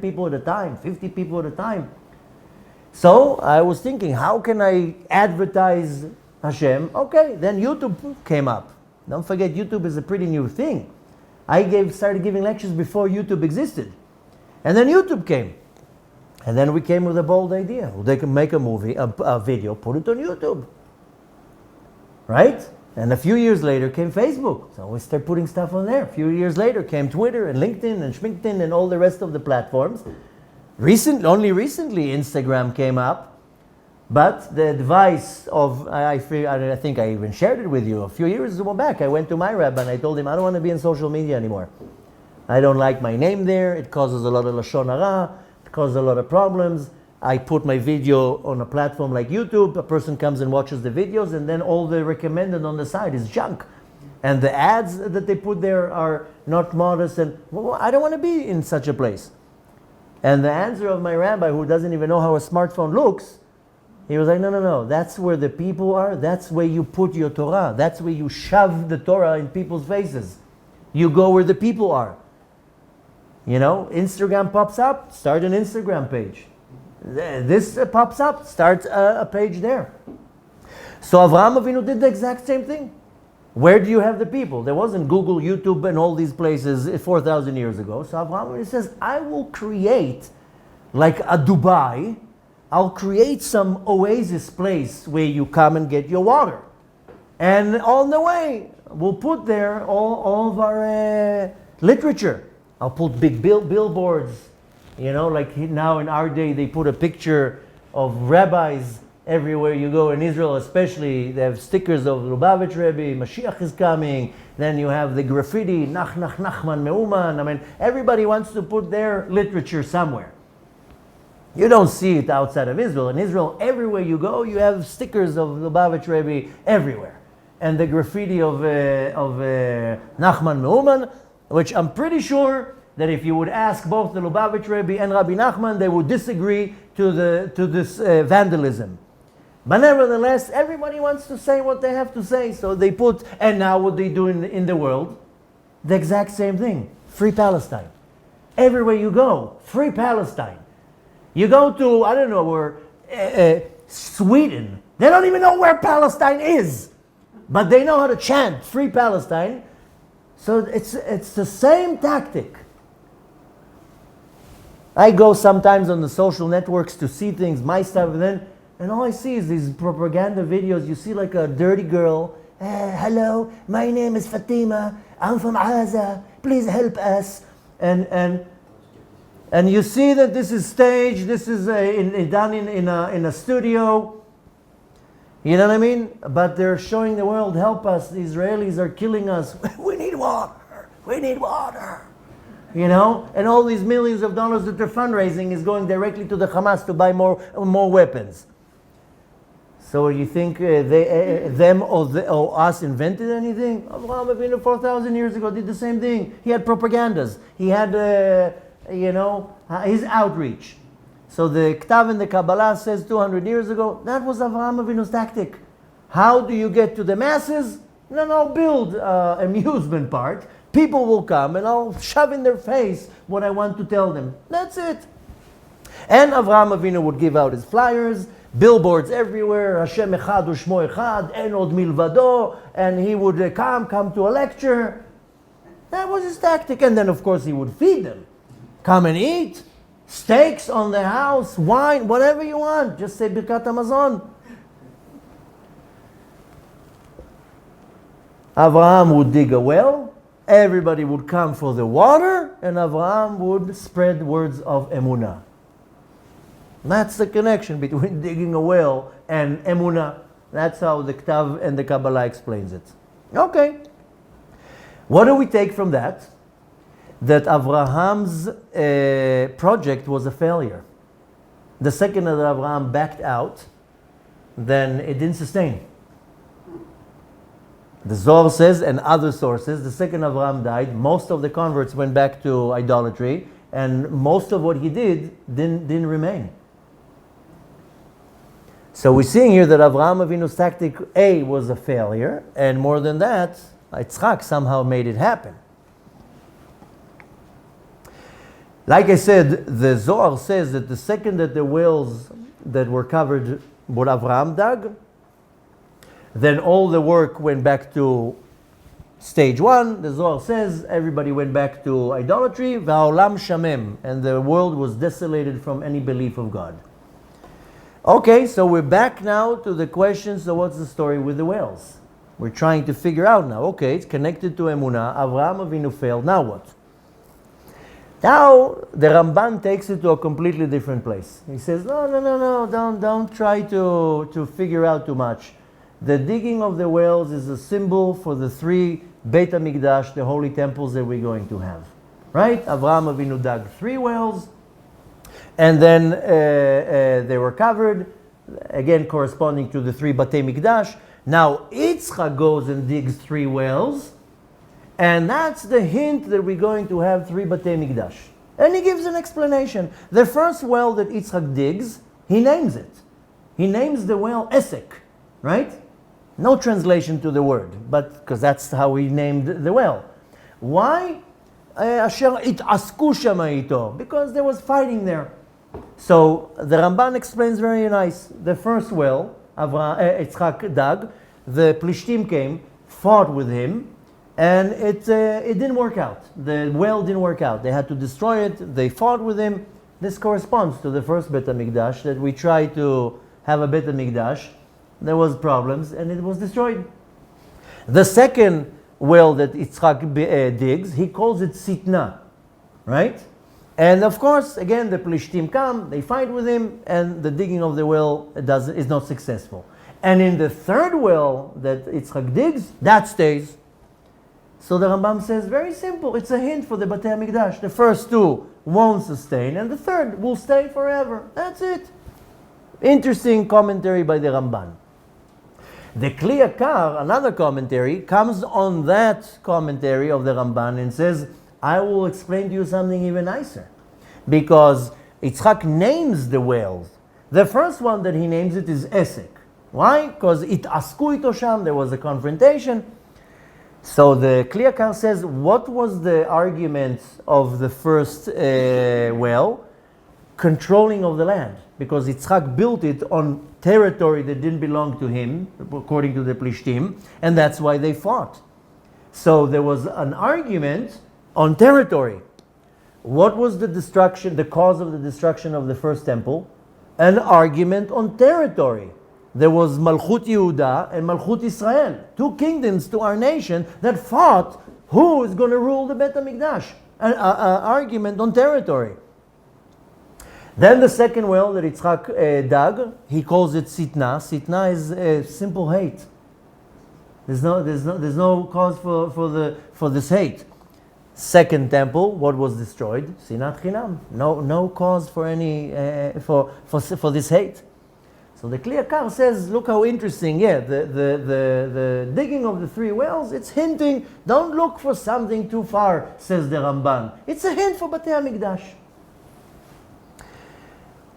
people at a time, 50 people at a time. So I was thinking, how can I advertise Hashem? Okay, then YouTube came up. Don't forget, YouTube is a pretty new thing. I started giving lectures before YouTube existed. And then YouTube came. And then we came with a bold idea. They can make a movie, a video, put it on YouTube. Right? And a few years later came Facebook. So we started putting stuff on there. A few years later came Twitter and LinkedIn and Schminkton and all the rest of the platforms. Only recently Instagram came up. But the advice of, I think I even shared it with you a few years back. I went to my rabbi and I told him, I don't want to be in social media anymore. I don't like my name there. It causes a lot of lashon hara. Causes a lot of problems. I put my video on a platform like YouTube. A person comes and watches the videos, and then all the recommended on the side is junk. And the ads that they put there are not modest. And well, I don't want to be in such a place. And the answer of my rabbi, who doesn't even know how a smartphone looks, he was like, no. That's where the people are. That's where you put your Torah. That's where you shove the Torah in people's faces. You go where the people are. You know, Instagram pops up, start an Instagram page. This pops up, start a page there. So Avraham Avinu did the exact same thing. Where do you have the people? There wasn't Google, YouTube, and all these places 4,000 years ago. So Avraham Avinu says, I will create like a Dubai. I'll create some oasis place where you come and get your water. And on the way, we'll put there all of our literature. I'll put big billboards, like now in our day they put a picture of rabbis Everywhere you go in Israel, especially, they have stickers of Lubavitch Rebbe, Mashiach is coming. Then you have the graffiti, Nachman Meuman. I mean, everybody wants to put their literature somewhere. You don't see it outside of Israel. In Israel, everywhere you go, you have stickers of Lubavitch Rebbe everywhere. And the graffiti of Nachman Meuman, which I'm pretty sure that if you would ask both the Lubavitch Rebbe and Rabbi Nachman, they would disagree to this vandalism. But nevertheless, everybody wants to say what they have to say. So they put, and now what they do in the world? The exact same thing. Free Palestine. Everywhere you go, free Palestine. You go to, I don't know, where Sweden. They don't even know where Palestine is. But they know how to chant free Palestine. So it's the same tactic. I go sometimes on the social networks to see things, my stuff, and all I see is these propaganda videos. You see like a dirty girl. Hello, my name is Fatima. I'm from Gaza. Please help us. And you see that this is staged. This is done in a studio. You know what I mean? But they're showing the world, help us. The Israelis are killing us. We need water. We need water. You know? And all these millions of dollars that they're fundraising is going directly to the Hamas to buy more weapons. So you think them or us invented anything? Avraham Avinu 4,000 years ago did the same thing. He had propagandas. He had, his outreach. So the Ktav in the Kabbalah says 200 years ago, that was Avraham Avinu's tactic. How do you get to the masses? No, build amusement park. People will come and I'll shove in their face what I want to tell them. That's it. And Avraham Avinu would give out his flyers, billboards everywhere, Hashem Echad U'Shmo Echad, En Od Milvado, and he would come to a lecture. That was his tactic. And then, of course, he would feed them. Come and eat. Steaks on the house, wine, whatever you want. Just say Birkat Hamazon. Avraham would dig a well. Everybody would come for the water. And Avraham would spread words of emunah. That's the connection between digging a well and emunah. That's how the Ktav and the Kabbalah explains it. Okay. What do we take from that? That Abraham's project was a failure. The second that Abraham backed out, then it didn't sustain. The Zohar says, and other sources, the second Abraham died, most of the converts went back to idolatry, and most of what he didn't remain. So we're seeing here that Avraham Avinu's tactic A was a failure, and more than that, Yitzchak somehow made it happen. Like I said, the Zohar says that the second that the wells that were covered, what Avraham dug, then all the work went back to stage one. The Zohar says everybody went back to idolatry, v'haolam shamem, and the world was desolated from any belief of God. Okay, so we're back now to the question, so what's the story with the wells? We're trying to figure out now, okay, it's connected to Emunah, Avraham Avinu failed, now what? Now, the Ramban takes it to a completely different place. He says, no, don't try to figure out too much. The digging of the wells is a symbol for the three Beit HaMikdash, the holy temples that we're going to have. Right? Avraham Avinu dug 3 wells, and then they were covered, again corresponding to the 3 Batei Mikdash. Now, Yitzchak goes and digs 3 wells, and that's the hint that we're going to have 3 Batei Mikdash. And he gives an explanation. The first well that Yitzchak digs, he names it. He names the well Esek, right? No translation to the word, but because that's how he named the well. Why? Asher it'asku shama ito, because there was fighting there. So the Ramban explains very nice. The first well, Yitzchak dug, the Plishtim came, fought with him, and it didn't work out. The well didn't work out. They had to destroy it. They fought with him. This corresponds to the first Beit HaMikdash, that we tried to have a Beit HaMikdash. There was problems, and it was destroyed. The second well that Yitzchak digs, he calls it Sitna, right? And of course, again, the Plishtim come, they fight with him, and the digging of the well is not successful. And in the third well that Yitzchak digs, that stays. So the Rambam says, very simple, it's a hint for the Batei HaMikdash. The first two won't sustain, and the third will stay forever. That's it. Interesting commentary by the Ramban. The Kli Yakar, another commentary, comes on that commentary of the Ramban and says, I will explain to you something even nicer. Because Yitzchak names the wells. The first one that he names it is Esek. Why? Because it asku ito sham, there was a confrontation. So the Kli Yakar says, what was the argument of the first well? Controlling of the land. Because Yitzchak built it on territory that didn't belong to him, according to the Plishtim, and that's why they fought. So there was an argument on territory. What was the destruction, the cause of the destruction of the first temple? An argument on territory. There was Malchut Yehuda and Malchut Israel, two kingdoms to our nation that fought who is going to rule the Bet HaMikdash. An argument on territory. Then the second well that Yitzchak dug, he calls it Sitna. Sitna is simple hate. There's no cause for this hate. Second temple, what was destroyed? Sinat Chinam. No cause for any for this hate. So the Kli Yakar says, look how interesting. Yeah, the digging of the three wells, it's hinting. Don't look for something too far, says the Ramban. It's a hint for Batei HaMikdash.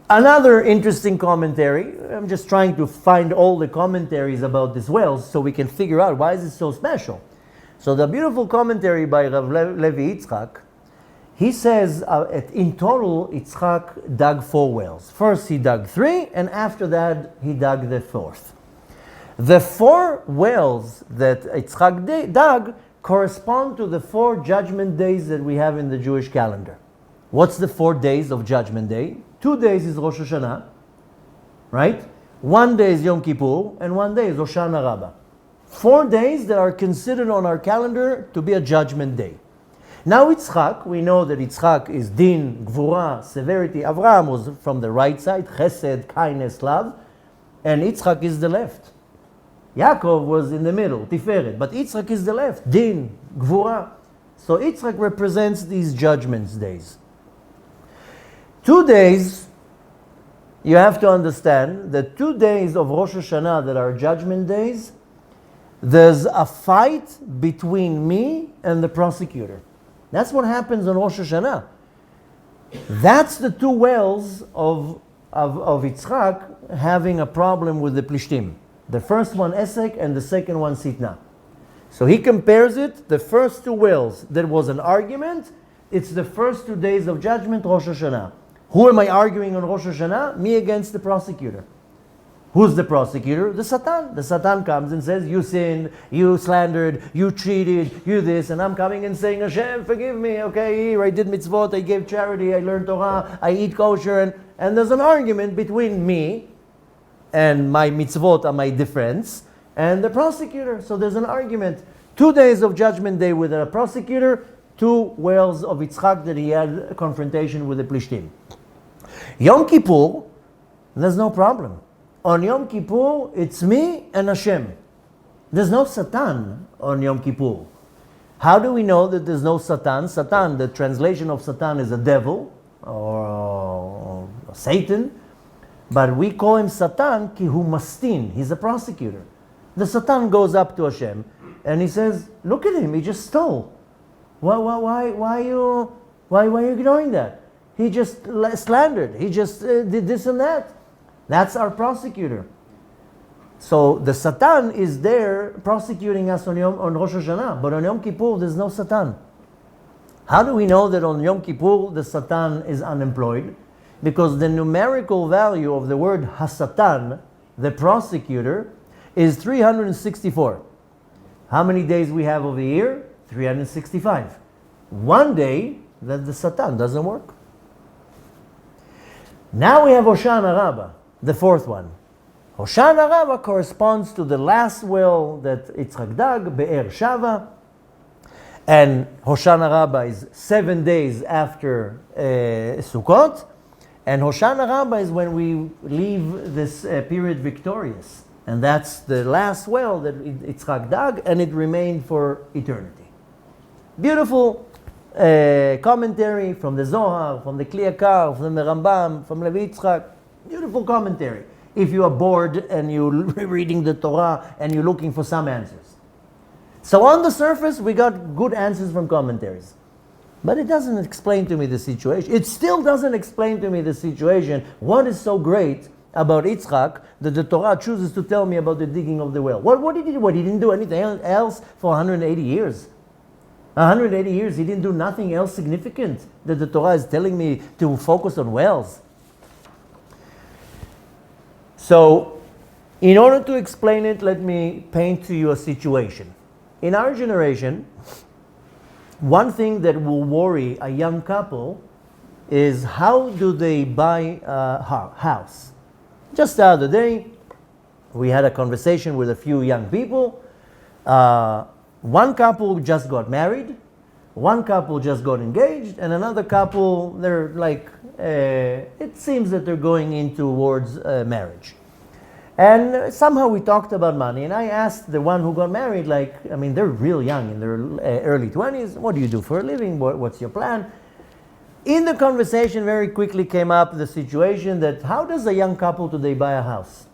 Another interesting commentary, I'm just trying to find all the commentaries about these wells so we can figure out why is it so special. So the beautiful commentary by Rav Levi Yitzchak, he says in total Yitzchak dug 4 wells. First he dug 3 and after that he dug the 4th. The 4 wells that Yitzchak dug correspond to the 4 judgment days that we have in the Jewish calendar. What's the 4 days of Judgment Day? 2 days is Rosh Hashanah, right? 1 day is Yom Kippur, and 1 day is Hoshana Rabbah. 4 days that are considered on our calendar to be a judgment day. Now Yitzchak, we know that Yitzchak is Din, Gvura, severity. Avraham was from the right side, Chesed, kindness, love, and Yitzchak is the left. Yaakov was in the middle, Tiferet, but Yitzchak is the left, Din, Gvura. So Yitzchak represents these judgments days. 2 days, you have to understand that 2 days of Rosh Hashanah that are judgment days, there's a fight between me and the prosecutor. That's what happens on Rosh Hashanah. That's the 2 wells of Yitzchak having a problem with the Plishtim. The first one Esek and the second one Sitna. So he compares it, the first 2 wells, there was an argument, it's the first 2 days of judgment, Rosh Hashanah. Who am I arguing on Rosh Hashanah? Me against the prosecutor. Who's the prosecutor? The Satan. The Satan comes and says, you sinned, you slandered, you cheated, you this, and I'm coming and saying, Hashem, forgive me, okay, here, I did mitzvot, I gave charity, I learned Torah, I eat kosher, and there's an argument between me and my mitzvot are my difference, and the prosecutor. So there's an argument. 2 days of judgment day with a prosecutor, 2 wells of Yitzchak that he had a confrontation with the Plishtim. Yom Kippur, there's no problem. On Yom Kippur, it's me and Hashem. There's no Satan on Yom Kippur. How do we know that there's no Satan? Satan, the translation of Satan is a devil or Satan, but we call him Satan ki hu mastin. He's a prosecutor. The Satan goes up to Hashem and he says, look at him, he just stole. Why are you ignoring that? He just slandered. He just did this and that. That's our prosecutor. So the Satan is there prosecuting us on Rosh Hashanah, but on Yom Kippur there's no Satan. How do we know that on Yom Kippur the Satan is unemployed? Because the numerical value of the word Hasatan, the prosecutor, is 364. How many days we have of the year? 365. 1 day that the Satan doesn't work. Now we have Hoshana Rabbah, the 4th one. Hoshana Rabbah corresponds to the last well that Yitzchak dug, Be'er Shava. And Hoshana Rabbah is 7 days after Sukkot. And Hoshana Rabbah is when we leave this period victorious. And that's the last well that Yitzchak dug, and it remained for eternity. Beautiful commentary from the Zohar, from the Kli Yakar, from the Rambam, from Levi Yitzchak. Beautiful commentary. If you are bored and you're reading the Torah and you're looking for some answers. So on the surface, we got good answers from commentaries. But it doesn't explain to me the situation. It still doesn't explain to me the situation. What is so great about Yitzchak that the Torah chooses to tell me about the digging of the well? What did he do? What, he didn't do anything else for 180 years? 180 years, he didn't do nothing else significant that the Torah is telling me to focus on wells. So, in order to explain it, let me paint to you a situation. In our generation, one thing that will worry a young couple is how do they buy a house? Just the other day, we had a conversation with a few young people. One couple just got married, one couple just got engaged, and another couple, they're like, it seems that they're going in towards marriage. And somehow we talked about money, and I asked the one who got married, they're real young, in their early 20s, what do you do for a living? What's your plan? In the conversation, very quickly came up the situation that how does a young couple today buy a house?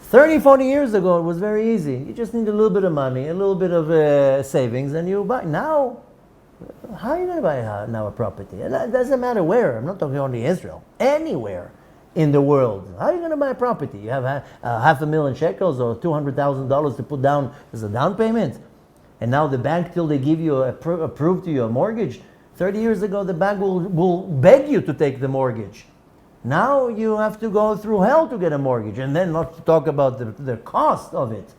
30, 40 years ago, it was very easy. You just need a little bit of money, a little bit of savings, and you buy. Now, how are you going to buy now a property? And it doesn't matter where. I'm not talking only Israel. Anywhere in the world. How are you going to buy a property? You have $500,000 shekels or $200,000 to put down as a down payment. And now the bank, till they give you approve to you a mortgage, 30 years ago, the bank will beg you to take the mortgage. Now you have to go through hell to get a mortgage, and then not to talk about the cost of it.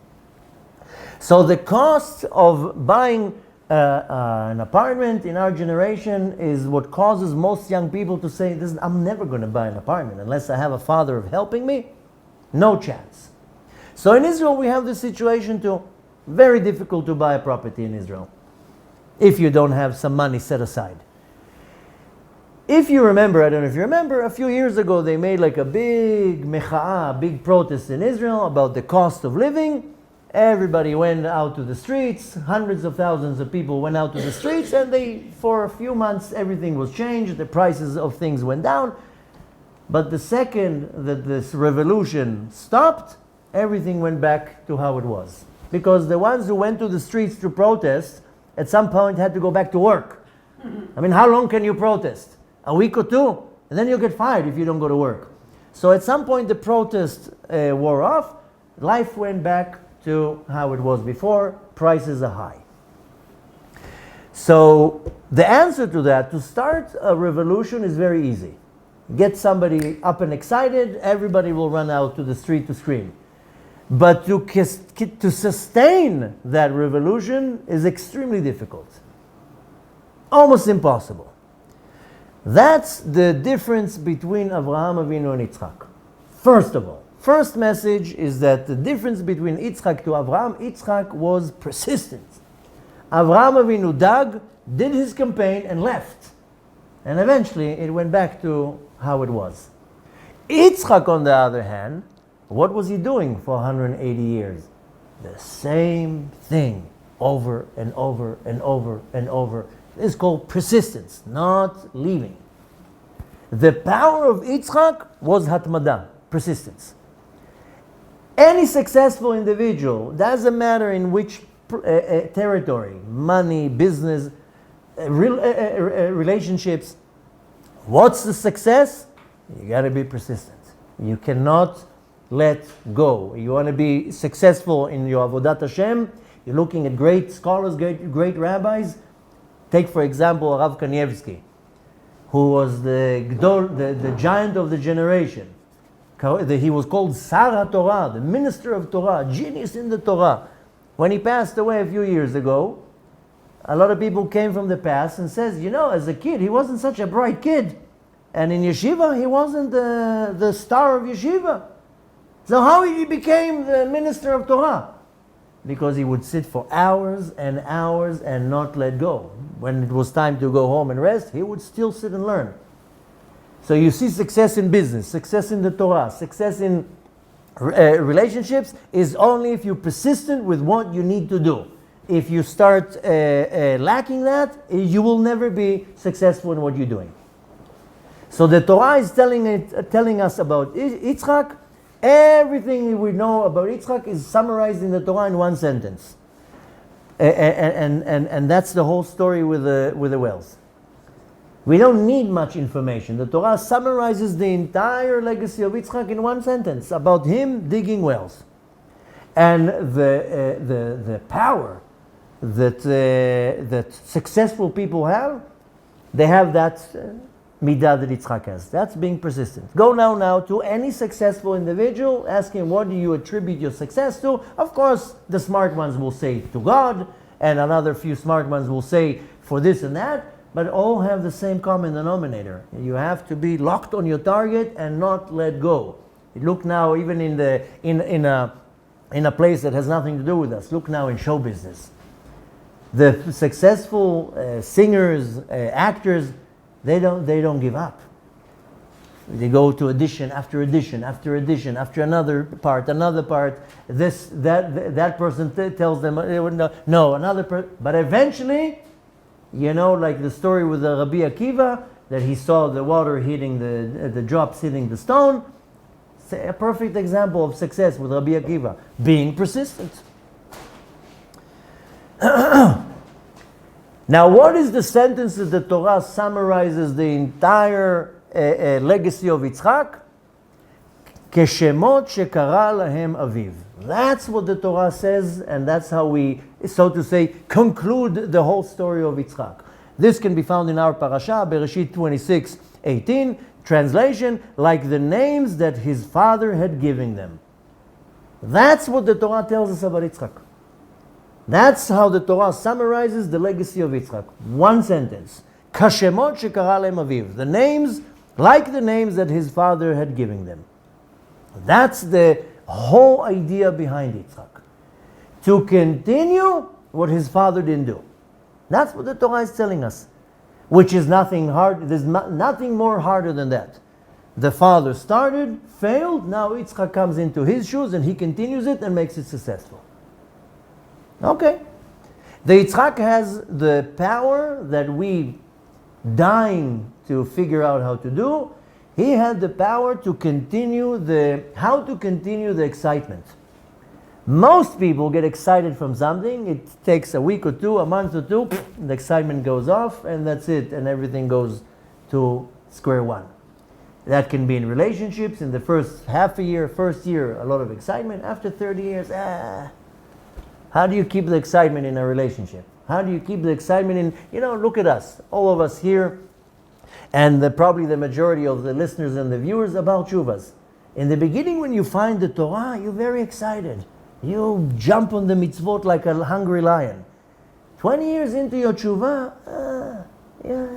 So the cost of buying an apartment in our generation is what causes most young people to say, I'm never going to buy an apartment unless I have a father helping me. No chance. So in Israel we have this situation too. Very difficult to buy a property in Israel if you don't have some money set aside. If you remember, I don't know if you remember, a few years ago they made like a big mecha'ah, big protest in Israel about the cost of living. Everybody went out to the streets, hundreds of thousands of people went out to the streets, and for a few months everything was changed, the prices of things went down. But the second that this revolution stopped, everything went back to how it was. Because the ones who went to the streets to protest, at some point had to go back to work. I mean, how long can you protest? A week or two? And then you'll get fired if you don't go to work. So at some point the protest wore off, life went back to how it was before, prices are high. So the answer to that, to start a revolution, is very easy. Get somebody up and excited, everybody will run out to the street to scream. But to sustain that revolution is extremely difficult. Almost impossible. That's the difference between Avraham Avinu and Yitzchak. First of all, first message is that the difference between Yitzchak to Avraham, Yitzchak was persistent. Avraham Avinu dug, did his campaign, and left. And eventually it went back to how it was. Yitzchak, on the other hand, what was he doing for 180 years? The same thing over and over and over and over. It's called persistence, not leaving. The power of Yitzchak was hatmada, persistence. Any successful individual, doesn't matter in which territory, money, business, relationships, what's the success? You got to be persistent. You cannot let go. You want to be successful in your avodat Hashem, you're looking at great scholars, great rabbis. Take, for example, Rav Kanievsky, who was the giant of the generation. He was called Sar HaTorah, the minister of Torah, genius in the Torah. When he passed away a few years ago, a lot of people came from the past and says, as a kid, he wasn't such a bright kid. And in yeshiva, he wasn't the star of yeshiva. So how he became the minister of Torah? because he would sit for hours and hours and not let go. When it was time to go home and rest, he would still sit and learn. So you see success in business, success in the Torah, success in relationships is only if you're persistent with what you need to do. If you start lacking that, you will never be successful in what you're doing. So the Torah is telling us about Yitzchak. Everything we know about Yitzchak is summarized in the Torah in one sentence. And that's the whole story with the wells. We don't need much information. The Torah summarizes the entire legacy of Yitzchak in one sentence about him digging wells. And the power that successful people have, they have that midah that Yitzchak has. That's being persistent. Go now to any successful individual, ask him, what do you attribute your success to? Of course, the smart ones will say to God, and another few smart ones will say for this and that, but all have the same common denominator. You have to be locked on your target and not let go. Look now, even in a place that has nothing to do with us. Look now in show business. The successful singers, actors, they don't give up. They go to audition after audition after audition after another part. That person tells them no, another person. But eventually, like the story with the Rabbi Akiva, that he saw the water hitting the drops hitting the stone. It's a perfect example of success with Rabbi Akiva, being persistent. Now, what is the sentence that the Torah summarizes the entire legacy of Yitzchak? Keshemot shekara lahem aviv. That's what the Torah says, and that's how we, so to say, conclude the whole story of Yitzchak. This can be found in our Parasha, Bereshit 26:18. Translation, like the names that his father had given them. That's what the Torah tells us about Yitzchak. That's how the Torah summarizes the legacy of Yitzchak. One sentence. Kashemot shekara lehem aviv. The names, like the names that his father had given them. That's the whole idea behind Yitzchak. To continue what his father didn't do. That's what the Torah is telling us. Which is nothing hard. There's nothing more harder than that. The father started, failed, now Yitzchak comes into his shoes and he continues it and makes it successful. Okay. The Yitzchak has the power that we dying to figure out how to do. He had the power to continue how to continue the excitement. Most people get excited from something. It takes a week or two, a month or two, the excitement goes off and that's it, and everything goes to square one. That can be in relationships. In the first half a year, first year, a lot of excitement. After 30 years, How do you keep the excitement in a relationship? How do you keep the excitement in, look at us, all of us here, and probably the majority of the listeners and the viewers about Tshuvas. In the beginning, when you find the Torah, you're very excited. You jump on the mitzvot like a hungry lion. 20 years into your Tshuva,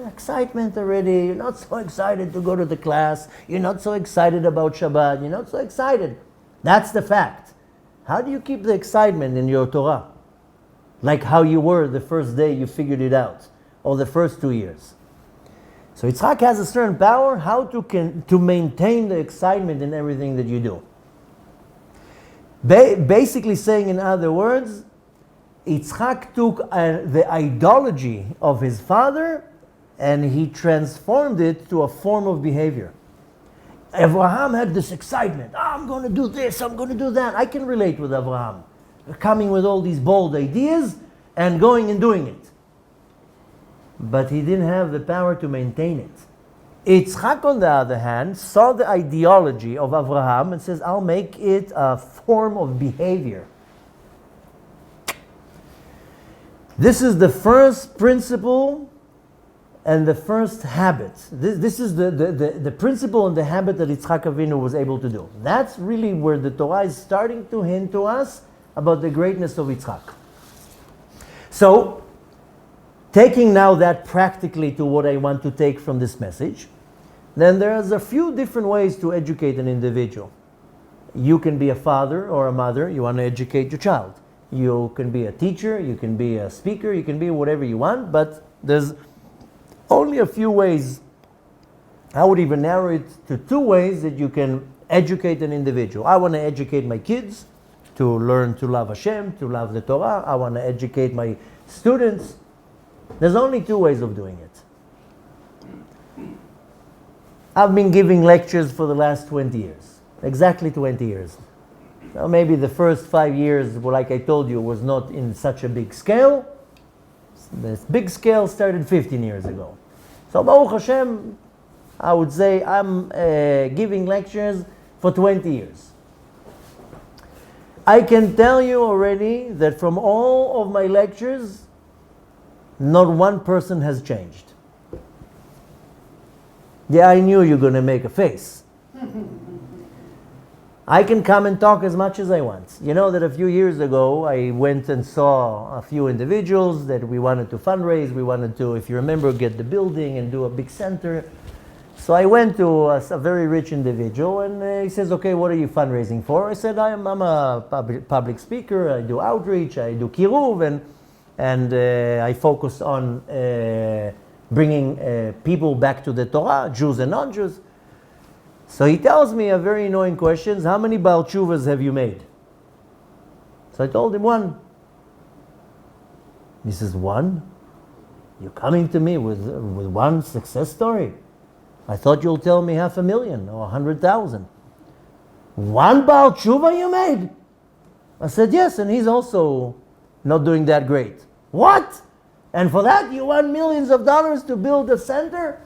excitement already. You're not so excited to go to the class. You're not so excited about Shabbat. You're not so excited. That's the fact. How do you keep the excitement in your Torah? Like how you were the first day you figured it out, or the first 2 years. So Yitzchak has a certain power how to maintain the excitement in everything that you do. Basically saying, in other words, Yitzchak took the ideology of his father and he transformed it to a form of behavior. Abraham had this excitement. I'm going to do this, I'm going to do that. I can relate with Abraham. Coming with all these bold ideas and going and doing it. But he didn't have the power to maintain it. Yitzchak, on the other hand, saw the ideology of Abraham and says, I'll make it a form of behavior. This is the first principle and the first habit. This is the principle and the habit that Yitzchak Avinu was able to do. That's really where the Torah is starting to hint to us about the greatness of Yitzchak. So, taking now that practically to what I want to take from this message, then there's a few different ways to educate an individual. You can be a father or a mother, you want to educate your child. You can be a teacher, you can be a speaker, you can be whatever you want, but there's only a few ways. I would even narrow it to 2 ways that you can educate an individual. I want to educate my kids to learn to love Hashem, to love the Torah. I want to educate my students. There's only 2 ways of doing it. I've been giving lectures for the last 20 years. Exactly 20 years. Now maybe the first 5 years, well, like I told you, was not in such a big scale. This big scale started 15 years ago. So Baruch Hashem, I would say I'm giving lectures for 20 years. I can tell you already that from all of my lectures, not one person has changed. Yeah, I knew you were going to make a face. I can come and talk as much as I want. You know that a few years ago, I went and saw a few individuals that we wanted to fundraise. We wanted to, if you remember, get the building and do a big center. So I went to a very rich individual, and he says, okay, what are you fundraising for? I said, I'm a public speaker, I do outreach, I do kiruv, and I focus on bringing people back to the Torah, Jews and non-Jews. So he tells me a very annoying question, how many Baal Tshuvas have you made? So I told him 1. He says, 1? You're coming to me with 1 success story? I thought you'll tell me 500,000 or 100,000. 1 Baal Tshuva you made? I said, yes, and he's also not doing that great. What? And for that you want millions of dollars to build a center?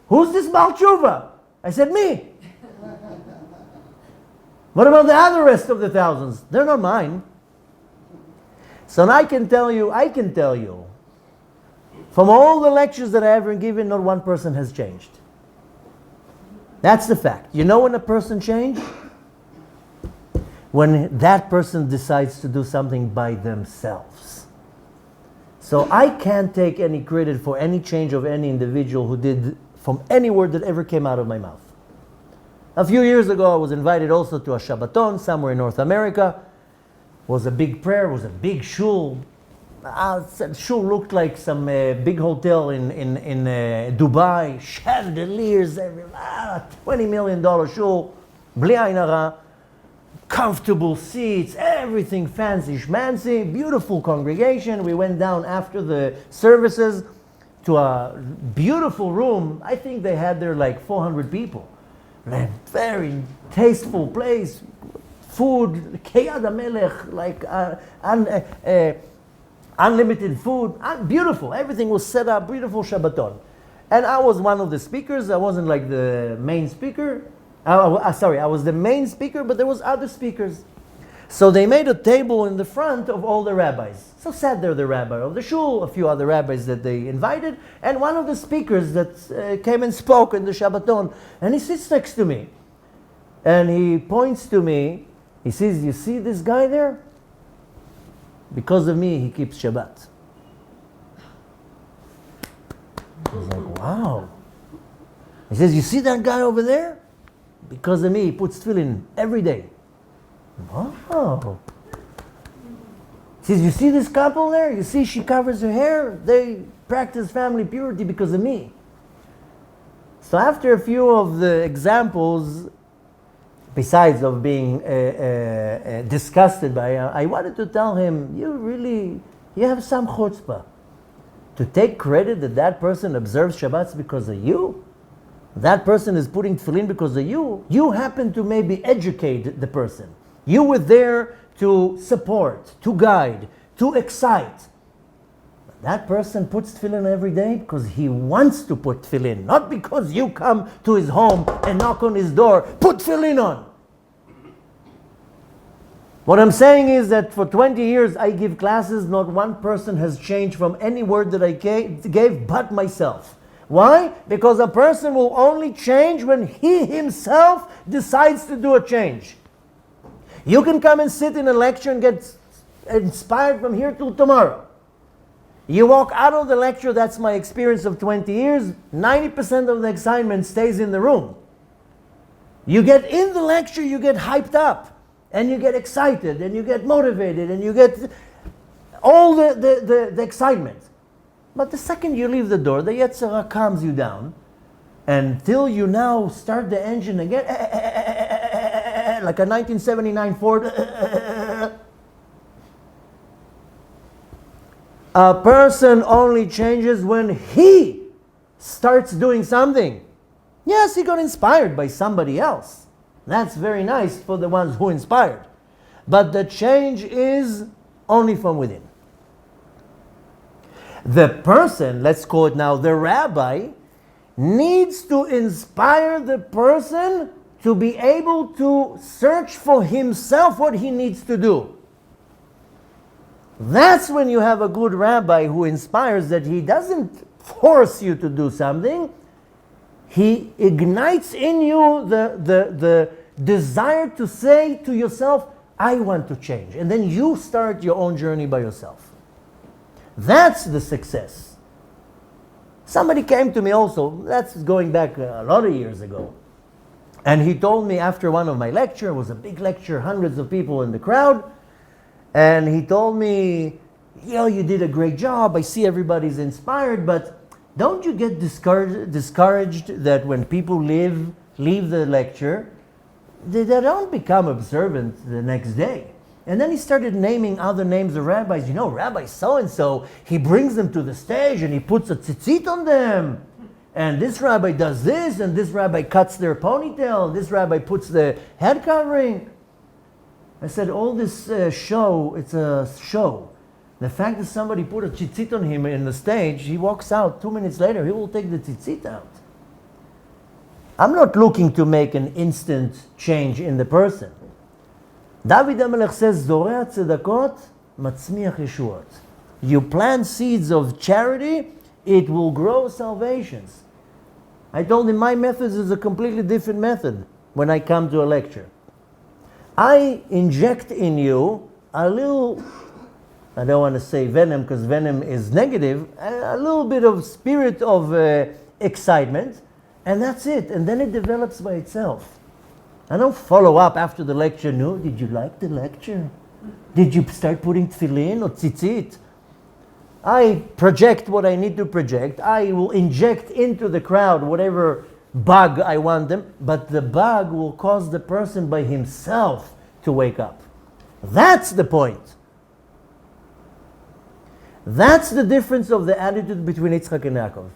Who's this Baal Tshuva? I said, me. What about the other rest of the thousands? They're not mine. So I can tell you, from all the lectures that I ever given, not one person has changed. That's the fact. You know when a person changed? When that person decides to do something by themselves. So I can't take any credit for any change of any individual who did from any word that ever came out of my mouth. A few years ago, I was invited also to a Shabbaton somewhere in North America. It was a big prayer, it was a big shul. Shul looked like some big hotel in Dubai, chandeliers, $20 million shul, bli ayin hara, comfortable seats, everything fancy schmancy, beautiful congregation. We went down after the services to a beautiful room. I think they had there like 400 people. Very tasteful place, food, kiyad melech, like unlimited food, beautiful. Everything was set up, beautiful Shabbaton. And I was one of the speakers. I wasn't like the main speaker. I was the main speaker, but there was other speakers. So they made a table in the front of all the rabbis. So sat there the rabbi of the shul, a few other rabbis that they invited, and one of the speakers that came and spoke in the Shabbaton. And he sits next to me. And he points to me. He says, you see this guy there? Because of me, he keeps Shabbat. I was like, wow. He says, you see that guy over there? Because of me, he puts tefillin every day. Wow. He says, you see this couple there? You see she covers her hair? They practice family purity because of me. So after a few of the examples, besides of being disgusted by, I wanted to tell him, you have some chutzpah. To take credit that that person observes Shabbats because of you? That person is putting tefillin because of you? You happen to maybe educate the person. You were there to support, to guide, to excite. That person puts tefillin every day because he wants to put tefillin, not because you come to his home and knock on his door, put tefillin on. What I'm saying is that for 20 years I give classes, not one person has changed from any word that I gave but myself. Why? Because a person will only change when he himself decides to do a change. You can come and sit in a lecture and get inspired from here till tomorrow. You walk out of the lecture, that's my experience of 20 years, 90% of the excitement stays in the room. You get in the lecture, you get hyped up, and you get excited, and you get motivated, and you get all the excitement. But the second you leave the door, the Yetzirah calms you down until you now start the engine again, like a 1979 Ford. A person only changes when he starts doing something. Yes, he got inspired by somebody else. That's very nice for the ones who inspired. But the change is only from within. The person, let's call it now the rabbi, needs to inspire the person to be able to search for himself what he needs to do. That's when you have a good rabbi who inspires, that he doesn't force you to do something. He ignites in you the desire to say to yourself, I want to change. And then you start your own journey by yourself. That's the success. Somebody came to me also, that's going back a lot of years ago. And he told me after one of my lectures, it was a big lecture, hundreds of people in the crowd. And he told me, you did a great job. I see everybody's inspired, but don't you get discouraged that when people leave the lecture, they don't become observant the next day? And then he started naming other names of rabbis. Rabbi so-and-so, he brings them to the stage and he puts a tzitzit on them. And this rabbi does this, and this rabbi cuts their ponytail, this rabbi puts the head covering. I said, all this show, it's a show. The fact that somebody put a tzitzit on him in the stage, he walks out 2 minutes later, he will take the tzitzit out. I'm not looking to make an instant change in the person. David HaMelech says, Zoreh tzedakot, matzmiach yeshuot. You plant seeds of charity, it will grow salvations. I told him my method is a completely different method when I come to a lecture. I inject in you a little, I don't want to say venom because venom is negative, a little bit of spirit of excitement, and that's it. And then it develops by itself. I don't follow up after the lecture. No, did you like the lecture? Did you start putting tefillin or tzitzit? I project what I need to project. I will inject into the crowd whatever bug I want them, but the bug will cause the person by himself to wake up. That's the point. That's the difference of the attitude between Yitzchak and Yaakov.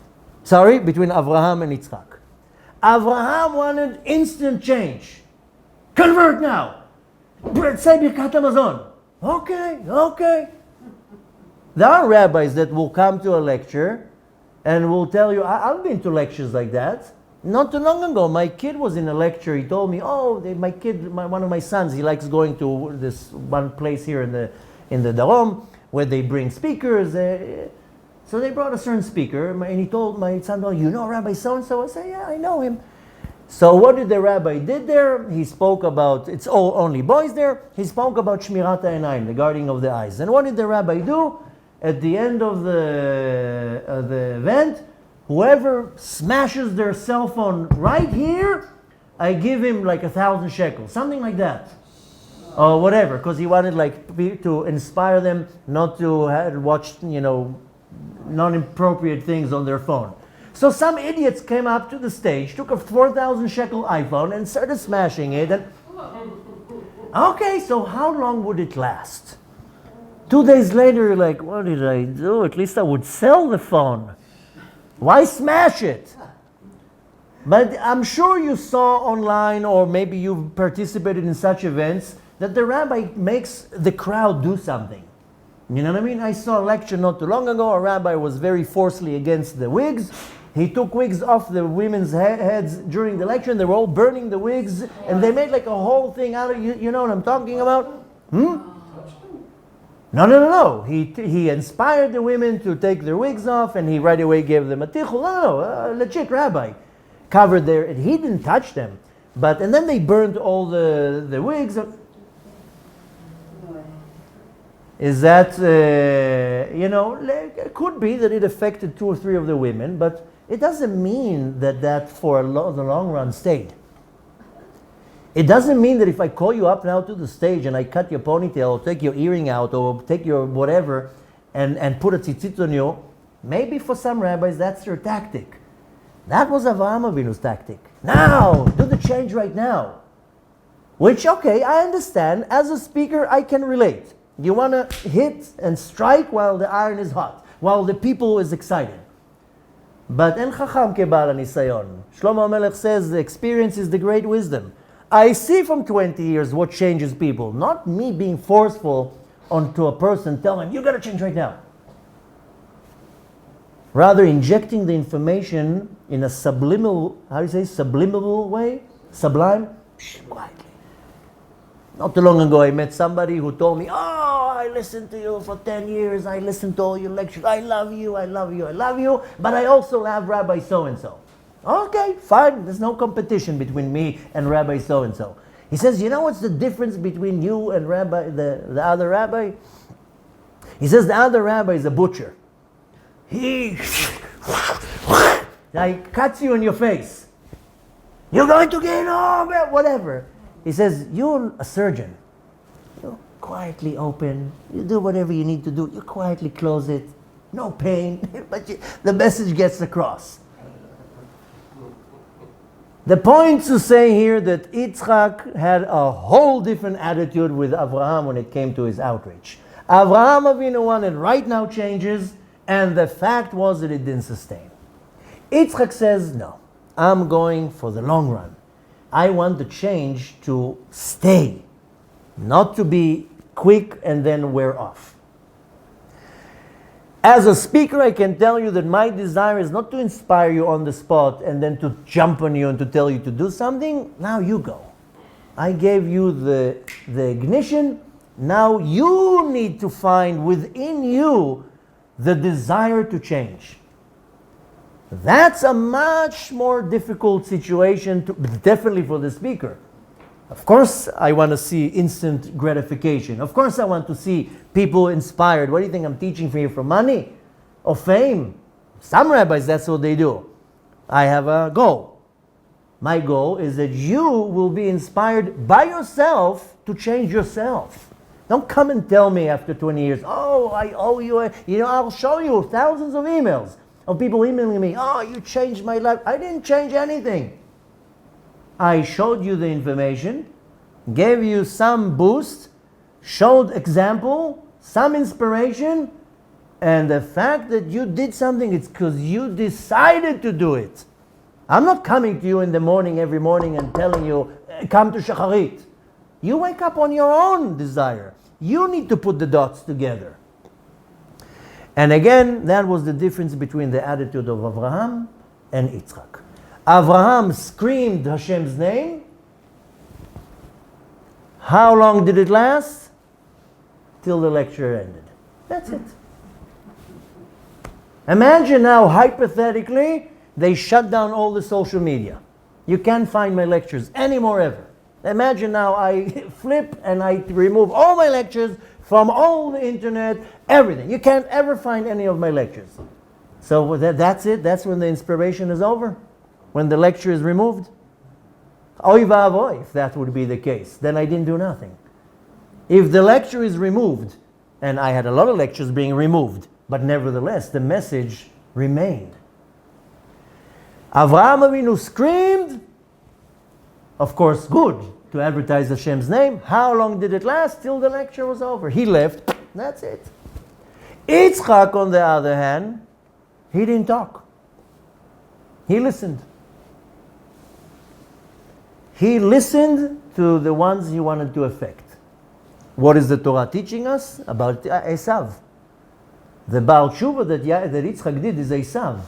Between Avraham and Yitzchak. Avraham wanted instant change. Convert now. Say Birkat Hamazon. Okay. There are rabbis that will come to a lecture and will tell you, I've been to lectures like that. Not too long ago, my kid was in a lecture. He told me, one of my sons, he likes going to this one place here in the Darom where they bring speakers. So they brought a certain speaker, and he told my son, Rabbi so-and-so? I said, yeah, I know him. So what did the rabbi did there? He spoke about, it's only boys there. He spoke about Shmirat HaEinayim, the guarding of the eyes. And what did the rabbi do? At the end of the event, whoever smashes their cell phone right here, I give him like 1,000 shekels, something like that. Or whatever, because he wanted to inspire them not to watch, non-appropriate things on their phone. So some idiots came up to the stage, took a 4,000 shekel iPhone and started smashing it. And okay, so how long would it last? 2 days later, you're like, what did I do? At least I would sell the phone. Why smash it? But I'm sure you saw online, or maybe you've participated in such events, that the rabbi makes the crowd do something. You know what I mean? I saw a lecture not too long ago. A rabbi was very forcefully against the wigs. He took wigs off the women's heads during the lecture, and they were all burning the wigs, and they made like a whole thing out of it. You know what I'm talking about? No. He inspired the women to take their wigs off, and he right away gave them a tichul. No, legit rabbi. Covered their, and he didn't touch them. And then they burned all the wigs. Is that, it could be that it affected 2 or 3 of the women, but it doesn't mean that for the long run stayed. It doesn't mean that if I call you up now to the stage and I cut your ponytail or take your earring out or take your whatever, and put a tzitzit on you. Maybe for some rabbis that's their tactic. That was Avraham Avinu's tactic. Now, do the change right now. Which, okay, I understand. As a speaker, I can relate. You want to hit and strike while the iron is hot, while the people is excited. But en chacham kebal hanisayon. Shlomo HaMelech says the experience is the great wisdom. I see from 20 years what changes people, not me being forceful onto a person, telling him, you got to change right now. Rather, injecting the information in a subliminal, how do you say, subliminal way? Sublime? Quietly. Not too long ago, I met somebody who told me, oh, I listened to you for 10 years. I listened to all your lectures. I love you, I love you, I love you. But I also love Rabbi so-and-so. Okay, fine. There's no competition between me and Rabbi so-and-so. He says, you know what's the difference between you and Rabbi, the other rabbi? He says, the other rabbi is a butcher. He like cuts you in your face. You're going to get over, whatever. He says, you're a surgeon. You quietly open. You do whatever you need to do. You quietly close it. No pain, but the message gets across. The point to say here that Yitzchak had a whole different attitude with Avraham when it came to his outreach. Avraham Avinu wanted right now changes, and the fact was that it didn't sustain. Yitzchak says, no, I'm going for the long run. I want the change to stay, not to be quick and then wear off. As a speaker, I can tell you that my desire is not to inspire you on the spot and then to jump on you and to tell you to do something. Now you go. I gave you the ignition. Now you need to find within you the desire to change. That's a much more difficult situation, definitely for the speaker. Of course, I want to see instant gratification. Of course, I want to see people inspired. What do you think I'm teaching for you for money or fame? Some rabbis, that's what they do. I have a goal. My goal is that you will be inspired by yourself to change yourself. Don't come and tell me after 20 years, oh, I owe you, I'll show you thousands of emails of people emailing me, oh, you changed my life. I didn't change anything. I showed you the information, gave you some boost, showed example, some inspiration, and the fact that you did something, it's because you decided to do it. I'm not coming to you in the morning, every morning, and telling you, come to Shacharit. You wake up on your own desire. You need to put the dots together. And again, that was the difference between the attitude of Avraham and Yitzchak. Avraham screamed Hashem's name. How long did it last? Till the lecture ended. That's it. Imagine now, hypothetically, they shut down all the social media. You can't find my lectures anymore ever. Imagine now I flip and I remove all my lectures from all the internet, everything. You can't ever find any of my lectures. So that's it. That's when the inspiration is over. When the lecture is removed. Oy va'avoy, if that would be the case. Then I didn't do nothing. If the lecture is removed, and I had a lot of lectures being removed, but nevertheless the message remained. Avraham Avinu screamed, of course, good, to advertise Hashem's name. How long did it last? Till the lecture was over. He left. That's it. Yitzchak, on the other hand, he didn't talk. He listened. He listened to the ones he wanted to affect. What is the Torah teaching us? About Esav. The Baal Tshuva that Yitzchak did is Esav.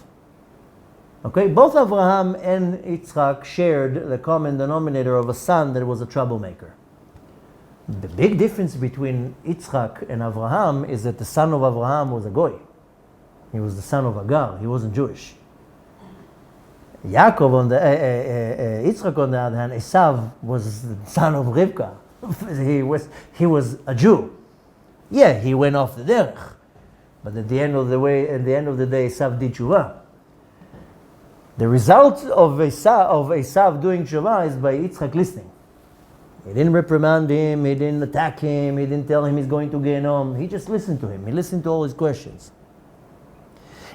Okay, both Avraham and Yitzchak shared the common denominator of a son that was a troublemaker. The big difference between Yitzchak and Avraham is that the son of Avraham was a goy. He was the son of Agar. He wasn't Jewish. Yaakov on the Yitzchak on the other hand, Esav was the son of Rivka. he was a Jew. Yeah, he went off the derech, but at the end of the day, Esav did tshuva. The result of Esav doing tshuva is by Yitzchak listening. He didn't reprimand him, he didn't attack him, he didn't tell him he's going to Gehenom. He just listened to him. He listened to all his questions.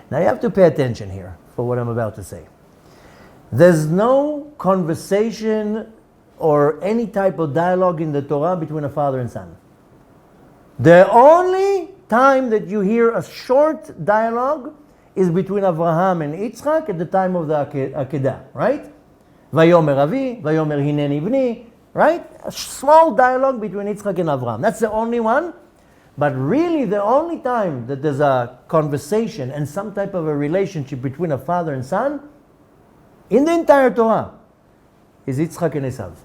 Now you have to pay attention here for what I'm about to say. There's no conversation or any type of dialogue in the Torah between a father and son. The only time that you hear a short dialogue is between Abraham and Yitzchak at the time of the Akedah, right? Vayomer Avi, Vayomer Hineni Bni, right? A small dialogue between Yitzchak and Abraham. That's the only one. But really the only time that there's a conversation and some type of a relationship between a father and son in the entire Torah is Yitzchak and Esav.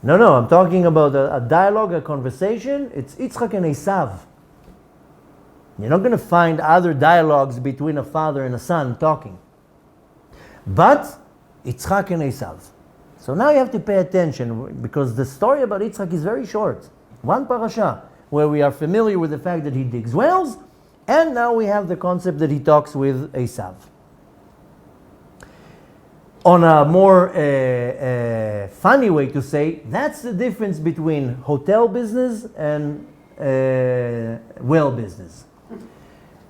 No, I'm talking about a dialogue, a conversation. It's Yitzchak and Esav. You're not going to find other dialogues between a father and a son talking. But Yitzchak and Esav. So now you have to pay attention because the story about Yitzchak is very short. One parasha where we are familiar with the fact that he digs wells, and now we have the concept that he talks with Esav. On a more funny way to say, that's the difference between hotel business and well business.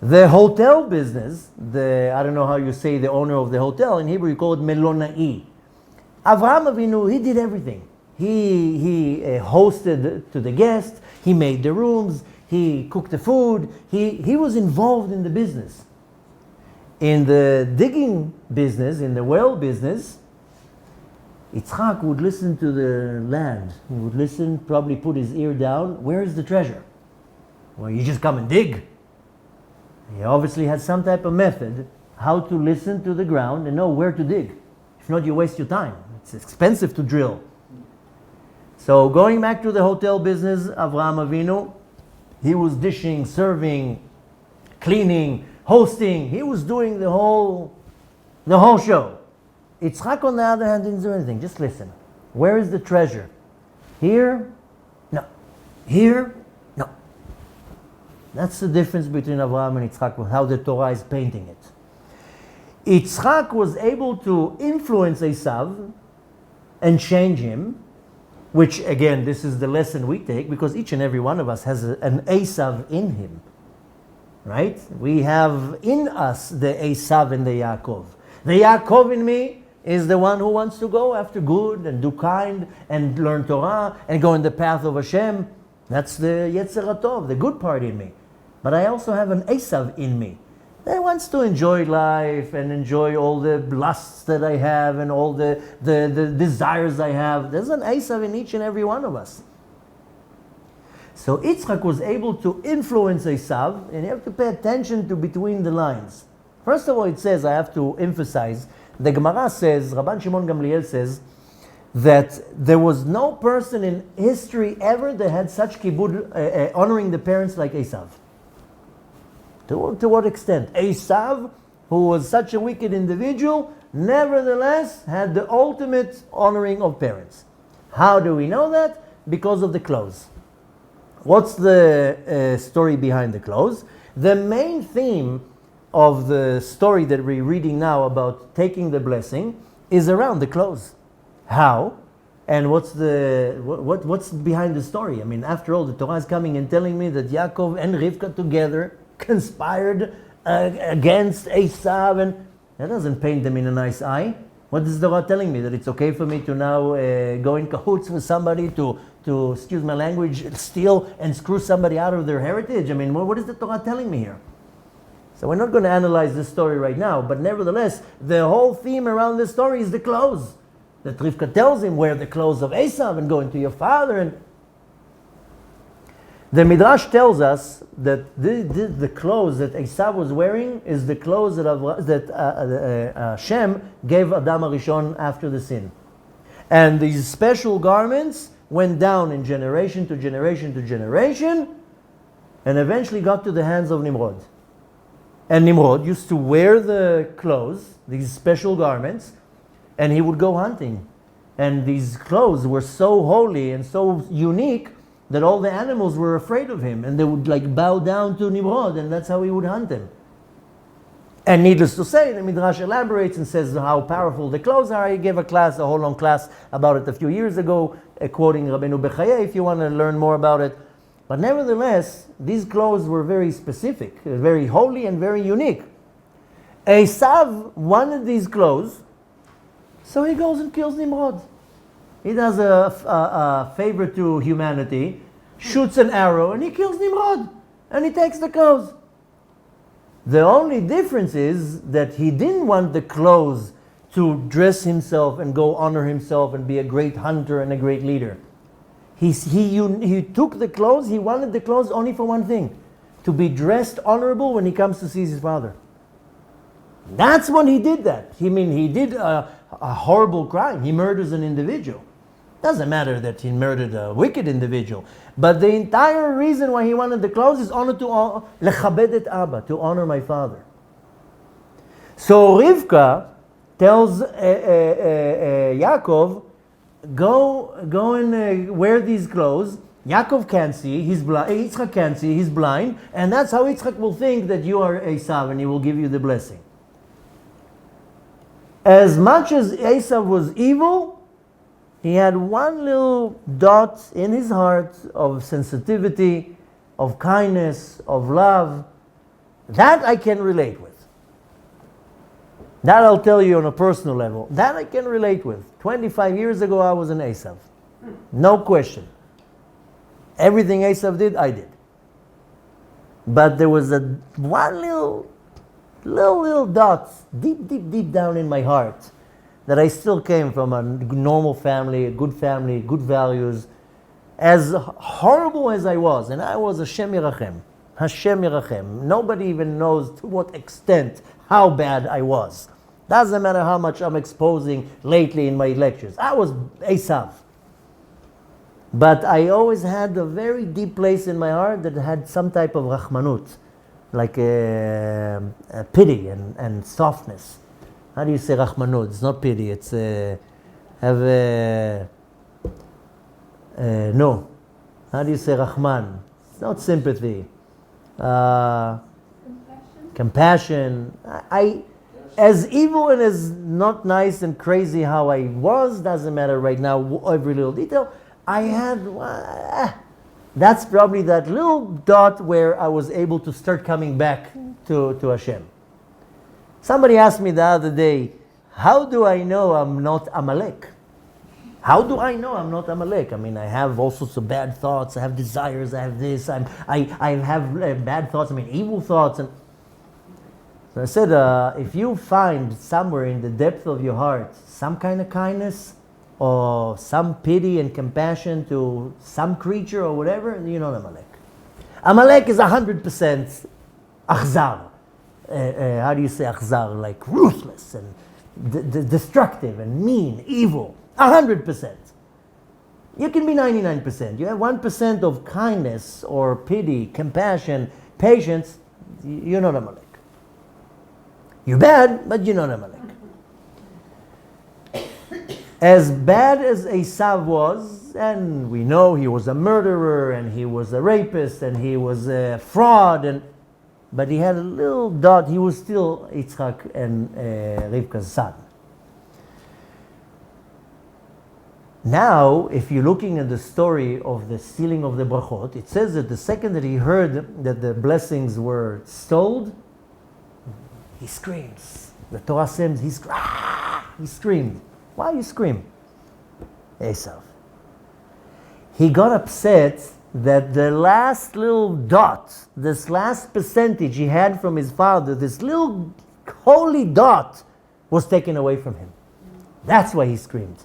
The hotel business, I don't know how you say the owner of the hotel, in Hebrew you call it melonai. Avraham Avinu, he did everything. He hosted to the guests, he made the rooms, he cooked the food, he was involved in the business. In the digging business, in the well business, Yitzchak would listen to the land. He would listen, probably put his ear down. Where is the treasure? Well, you just come and dig. He obviously had some type of method how to listen to the ground and know where to dig. If not, you waste your time. It's expensive to drill. So going back to the hotel business, Avraham Avinu, he was dishing, serving, cleaning, hosting. He was doing the whole show. Yitzchak, on the other hand, didn't do anything. Just listen. Where is the treasure? Here? No. Here? No. That's the difference between Avraham and Yitzchak, how the Torah is painting it. Yitzchak was able to influence Esav and change him, which again, this is the lesson we take, because each and every one of us has an Esav in him. Right? We have in us the Esav and the Yaakov. The Yaakov in me is the one who wants to go after good and do kind and learn Torah and go in the path of Hashem. That's the Yetzer HaTov, the good part in me. But I also have an Esav in me that wants to enjoy life and enjoy all the lusts that I have and all the desires I have. There's an Esav in each and every one of us. So Yitzchak was able to influence Esav, and you have to pay attention to between the lines. First of all, it says, I have to emphasize, the Gemara says, Rabban Shimon Gamliel says, that there was no person in history ever that had such kibud, honoring the parents like Esav. To what extent? Esav, who was such a wicked individual, nevertheless had the ultimate honoring of parents. How do we know that? Because of the clothes. What's the story behind the clothes? The main theme of the story that we're reading now about taking the blessing is around the clothes. How? And what's behind the story? I mean, after all, the Torah is coming and telling me that Yaakov and Rivka together conspired against Esav, and that doesn't paint them in a nice eye. What is the Torah telling me? That it's okay for me to now go in cahoots with somebody to, excuse my language, steal and screw somebody out of their heritage? I mean, what is the Torah telling me here? So we're not going to analyze this story right now, but nevertheless, the whole theme around this story is the clothes. That Rivka tells him, wear the clothes of Esav and go into your father. And the Midrash tells us that the clothes that Esav was wearing is the clothes that Hashem gave Adam HaRishon after the sin. And these special garments went down in generation to generation to generation, and eventually got to the hands of Nimrod. And Nimrod used to wear the clothes, these special garments, and he would go hunting. And these clothes were so holy and so unique that all the animals were afraid of him, and they would like bow down to Nimrod, and that's how he would hunt them. And needless to say, the Midrash elaborates and says how powerful the clothes are. I gave a whole long class about it a few years ago, quoting Rabbeinu Bechaye, if you want to learn more about it. But nevertheless, these clothes were very specific, very holy and very unique. Esav wanted these clothes, so he goes and kills Nimrod. He does a favor to humanity, shoots an arrow, and he kills Nimrod. And he takes the clothes. The only difference is that he didn't want the clothes to dress himself and go honor himself and be a great hunter and a great leader. He took the clothes, he wanted the clothes only for one thing, to be dressed honorable when he comes to see his father. That's when he did that. He did a horrible crime. He murders an individual. Doesn't matter that he murdered a wicked individual. But the entire reason why he wanted the clothes is lechabed et Abba, to honor my father. So Rivka tells Yaakov, go and wear these clothes. Yaakov can't see, he's blind. Yitzchak can't see, he's blind. And that's how Yitzchak will think that you are Esav and he will give you the blessing. As much as Esav was evil, he had one little dot in his heart of sensitivity, of kindness, of love. That I can relate with. That I'll tell you on a personal level. That I can relate with. 25 years ago, I was an Esav. No question. Everything Esav did, I did. But there was one little dot deep down in my heart that I still came from a normal family, a good values. As horrible as I was, and I was Hashem Yerachem. Nobody even knows to what extent how bad I was. Doesn't matter how much I'm exposing lately in my lectures. I was Esav. But I always had a very deep place in my heart that had some type of rachmanut, like a pity and softness. How do you say rachmanut? It's not pity, it's no. How do you say rachman? It's not sympathy. Compassion. As evil and as not nice and crazy how I was, doesn't matter right now, every little detail, I had, that's probably that little dot where I was able to start coming back to Hashem. Somebody asked me the other day, how do I know I'm not Amalek? How do I know I'm not Amalek? I mean, I have all sorts of bad thoughts, I have desires, I have this, I have bad thoughts, evil thoughts. And so I said, if you find somewhere in the depth of your heart some kind of kindness or some pity and compassion to some creature or whatever, you're not Amalek. Amalek is 100% akhzar. How do you say akhzar? Like ruthless and destructive and mean, evil. 100%. You can be 99%. You have 1% of kindness or pity, compassion, patience, you're not Amalek. You're bad, but you're not Amalek. As bad as Esav was, and we know he was a murderer, and he was a rapist, and he was a fraud, but he had a little dot, he was still Yitzchak and Rivka's son. Now, if you're looking at the story of the stealing of the brachot, it says that the second that he heard that the blessings were stole, he screams. The Torah says he screamed. Why you scream? Esav. He got upset that the last little dot, this last percentage he had from his father, this little holy dot was taken away from him. That's why he screamed.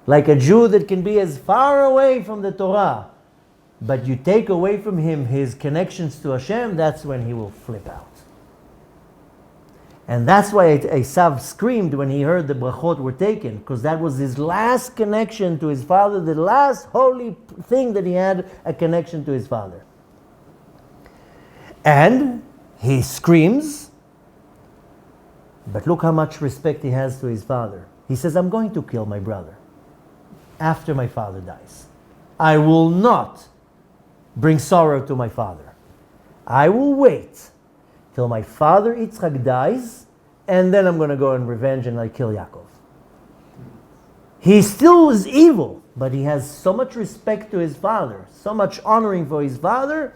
Like a Jew that can be as far away from the Torah, but you take away from him his connections to Hashem, that's when he will flip out. And that's why Esav screamed when he heard the brachot were taken, because that was his last connection to his father, the last holy thing that he had a connection to his father. And he screams, but look how much respect he has to his father. He says, I'm going to kill my brother after my father dies. I will not bring sorrow to my father. I will wait till my father Yitzchak dies, and then I'm going to go in revenge and I kill Yaakov. He still is evil, but he has so much respect to his father, so much honoring for his father,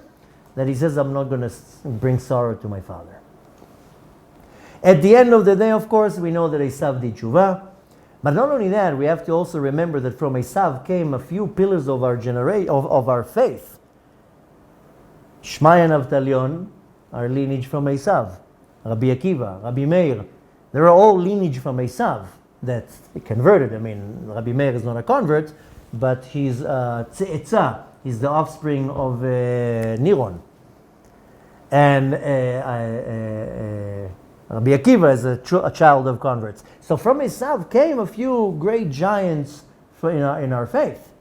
that he says, I'm not going to bring sorrow to my father. At the end of the day, of course, we know that Esav did tshuva. But not only that, we have to also remember that from Esav came a few pillars of our of our faith. Shmaya and Avtalion are lineage from Esav. Rabbi Akiva, Rabbi Meir, they're all lineage from Esav that converted. I mean, Rabbi Meir is not a convert, but he's Tze'etza. He's the offspring of Niron. And Rabbi Akiva is a child of converts. So from Esav came a few great giants in our faith.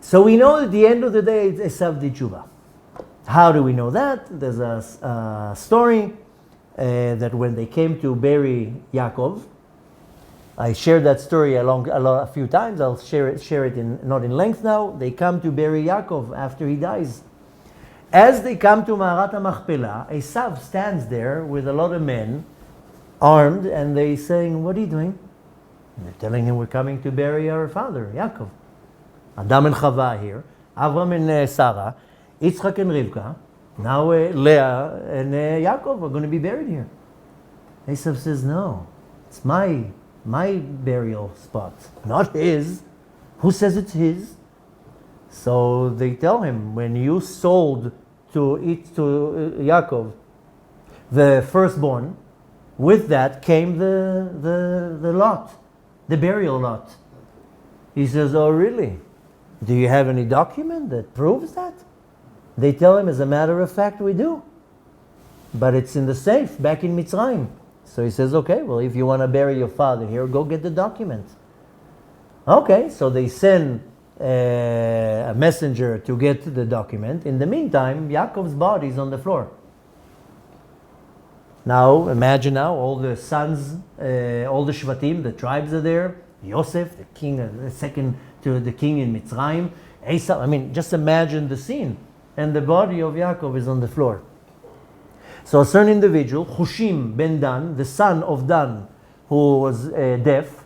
So we know at the end of the day, Esav did tshuva. How do we know that? There's a story that when they came to bury Yaakov, I shared that story a few times. I'll share it not in length now. They come to bury Yaakov after he dies. As they come to Ma'arat HaMachpelah, Esav stands there with a lot of men, armed, and they saying, what are you doing? And they're telling him, we're coming to bury our father, Yaakov. Adam and Chava here, Avram and Sarah, Yitzchak and Rivka, now Leah and Yaakov are going to be buried here. Esav says, no, it's my burial spot, not his. Who says it's his? So they tell him, when you sold to Yaakov the firstborn, with that came the lot, the burial lot. He says, oh really? Do you have any document that proves that? They tell him, as a matter of fact, we do. But it's in the safe back in Mitzrayim. So he says, okay, well, if you want to bury your father here, go get the document. Okay, so they send a messenger to get the document. In the meantime, Yaakov's body is on the floor. Now, imagine now, all the sons, all the Shvatim, the tribes are there. Yosef, the king, the second to the king in Mitzrayim. Esau, I mean, just imagine the scene. And the body of Yaakov is on the floor. So a certain individual, Hushim ben Dan, the son of Dan, who was deaf,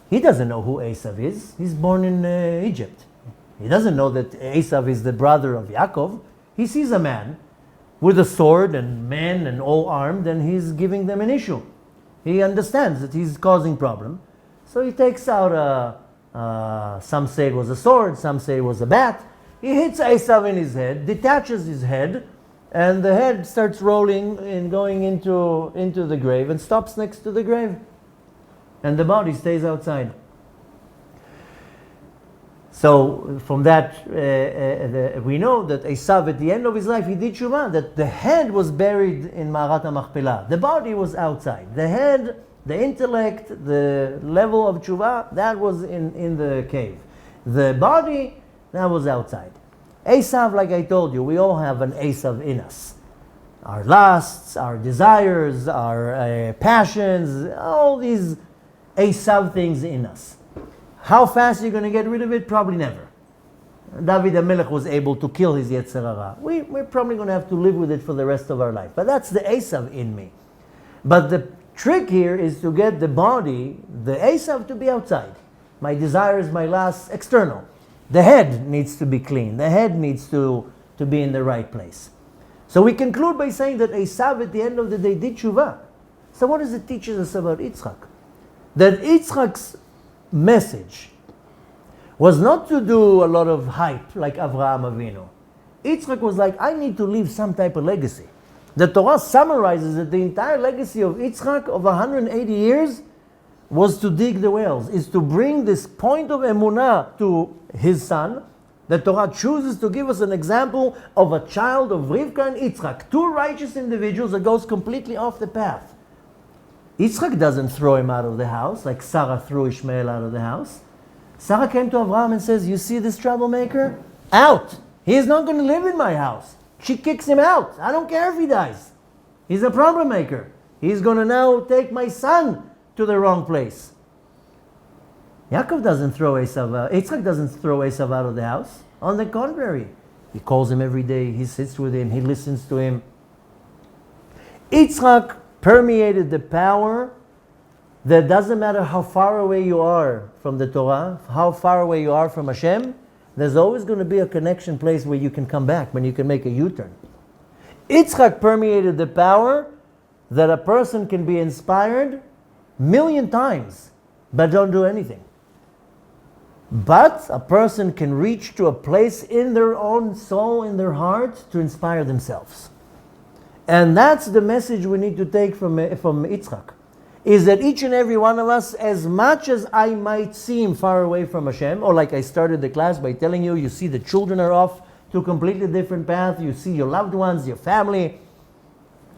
he doesn't know who Esav is. He's born in Egypt. He doesn't know that Esav is the brother of Yaakov. He sees a man with a sword and men and all armed, and he's giving them an issue. He understands that he's causing problem. So he takes out some say it was a sword, some say it was a bat. He hits Esav in his head, detaches his head, and the head starts rolling and going into the grave and stops next to the grave. And the body stays outside. So from that, we know that Esav, at the end of his life, he did tshuva, that the head was buried in Ma'arat HaMachpelah. The body was outside. The head, the intellect, the level of tshuva, that was in the cave. The body, that was outside. Esav, like I told you, we all have an Esav in us. Our lusts, our desires, our passions, all these Esav things in us. How fast are you going to get rid of it? Probably never. David HaMelech was able to kill his Yetzer Hara. We're probably going to have to live with it for the rest of our life. But that's the Esav in me. But the trick here is to get the body, the Esav, to be outside. My desires, my lusts, external. The head needs to be clean. The head needs to be in the right place. So we conclude by saying that Esav at the end of the day did tshuva. So what does it teach us about Yitzchak? That Yitzchak's message was not to do a lot of hype like Avraham Avinu. Yitzchak was like, I need to leave some type of legacy. The Torah summarizes that the entire legacy of Yitzchak of 180 years was to dig the wells, is to bring this point of emunah to his son. The Torah chooses to give us an example of a child of Rivka and Yitzchak, two righteous individuals that goes completely off the path. Yitzchak doesn't throw him out of the house like Sarah threw Ishmael out of the house. Sarah came to Abraham and says, you see this troublemaker? Out! He is not going to live in my house. She kicks him out. I don't care if he dies. He's a problem maker. He's going to now take my son to the wrong place. Yitzchak doesn't throw Esav out of the house. On the contrary, He calls him every day, he sits with him, he listens to him. Yitzchak permeated the power that doesn't matter how far away you are from the Torah, how far away you are from Hashem, there's always going to be a connection place where you can come back, when you can make a U-turn. Yitzchak permeated the power that a person can be inspired 1,000,000 times, but don't do anything. But a person can reach to a place in their own soul, in their heart, to inspire themselves. And that's the message we need to take from Yitzchak. Is that each and every one of us, as much as I might seem far away from Hashem, or like I started the class by telling you, you see the children are off to a completely different path, you see your loved ones, your family,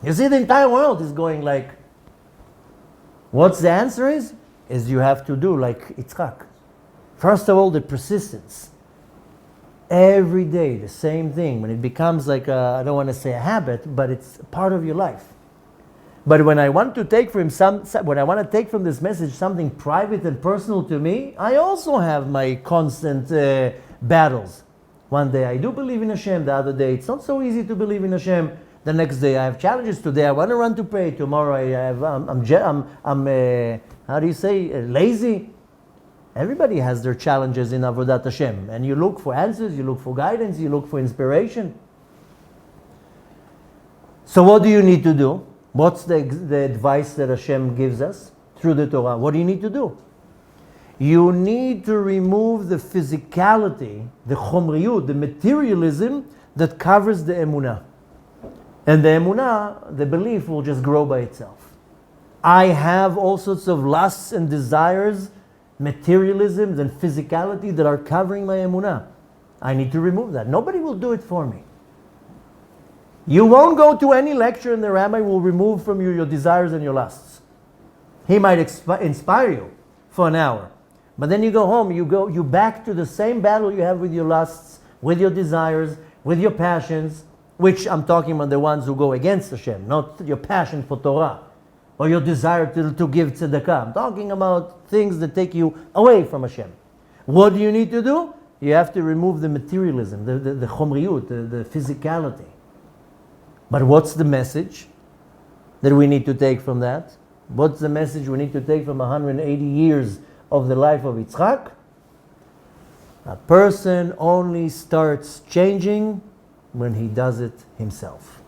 you see the entire world is going like, what's the answer is you have to do like Yitzchak. First of all, the persistence. Every day, the same thing. When it becomes like I don't want to say a habit, but it's part of your life. But when I want to take from when I want to take from this message something private and personal to me, I also have my constant battles. One day I do believe in Hashem. The other day it's not so easy to believe in Hashem. The next day I have challenges. Today I want to run to pray. Tomorrow I'm how do you say, lazy. Everybody has their challenges in Avodat Hashem. And you look for answers, you look for guidance, you look for inspiration. So what do you need to do? What's the advice that Hashem gives us through the Torah? What do you need to do? You need to remove the physicality, the chomriyut, the materialism that covers the emunah. And the emunah, the belief, will just grow by itself. I have all sorts of lusts and desires, materialisms and physicality that are covering my emunah. I need to remove that. Nobody will do it for me. You won't go to any lecture and the rabbi will remove from you your desires and your lusts. He might inspire you for an hour. But then you go home, you back to the same battle you have with your lusts, with your desires, with your passions, which I'm talking about the ones who go against Hashem, not your passion for Torah or your desire to give tzedakah. I'm talking about things that take you away from Hashem. What do you need to do? You have to remove the materialism, the chomriyut, the physicality. But what's the message that we need to take from that? What's the message we need to take from 180 years of the life of Yitzchak? A person only starts changing when he does it himself.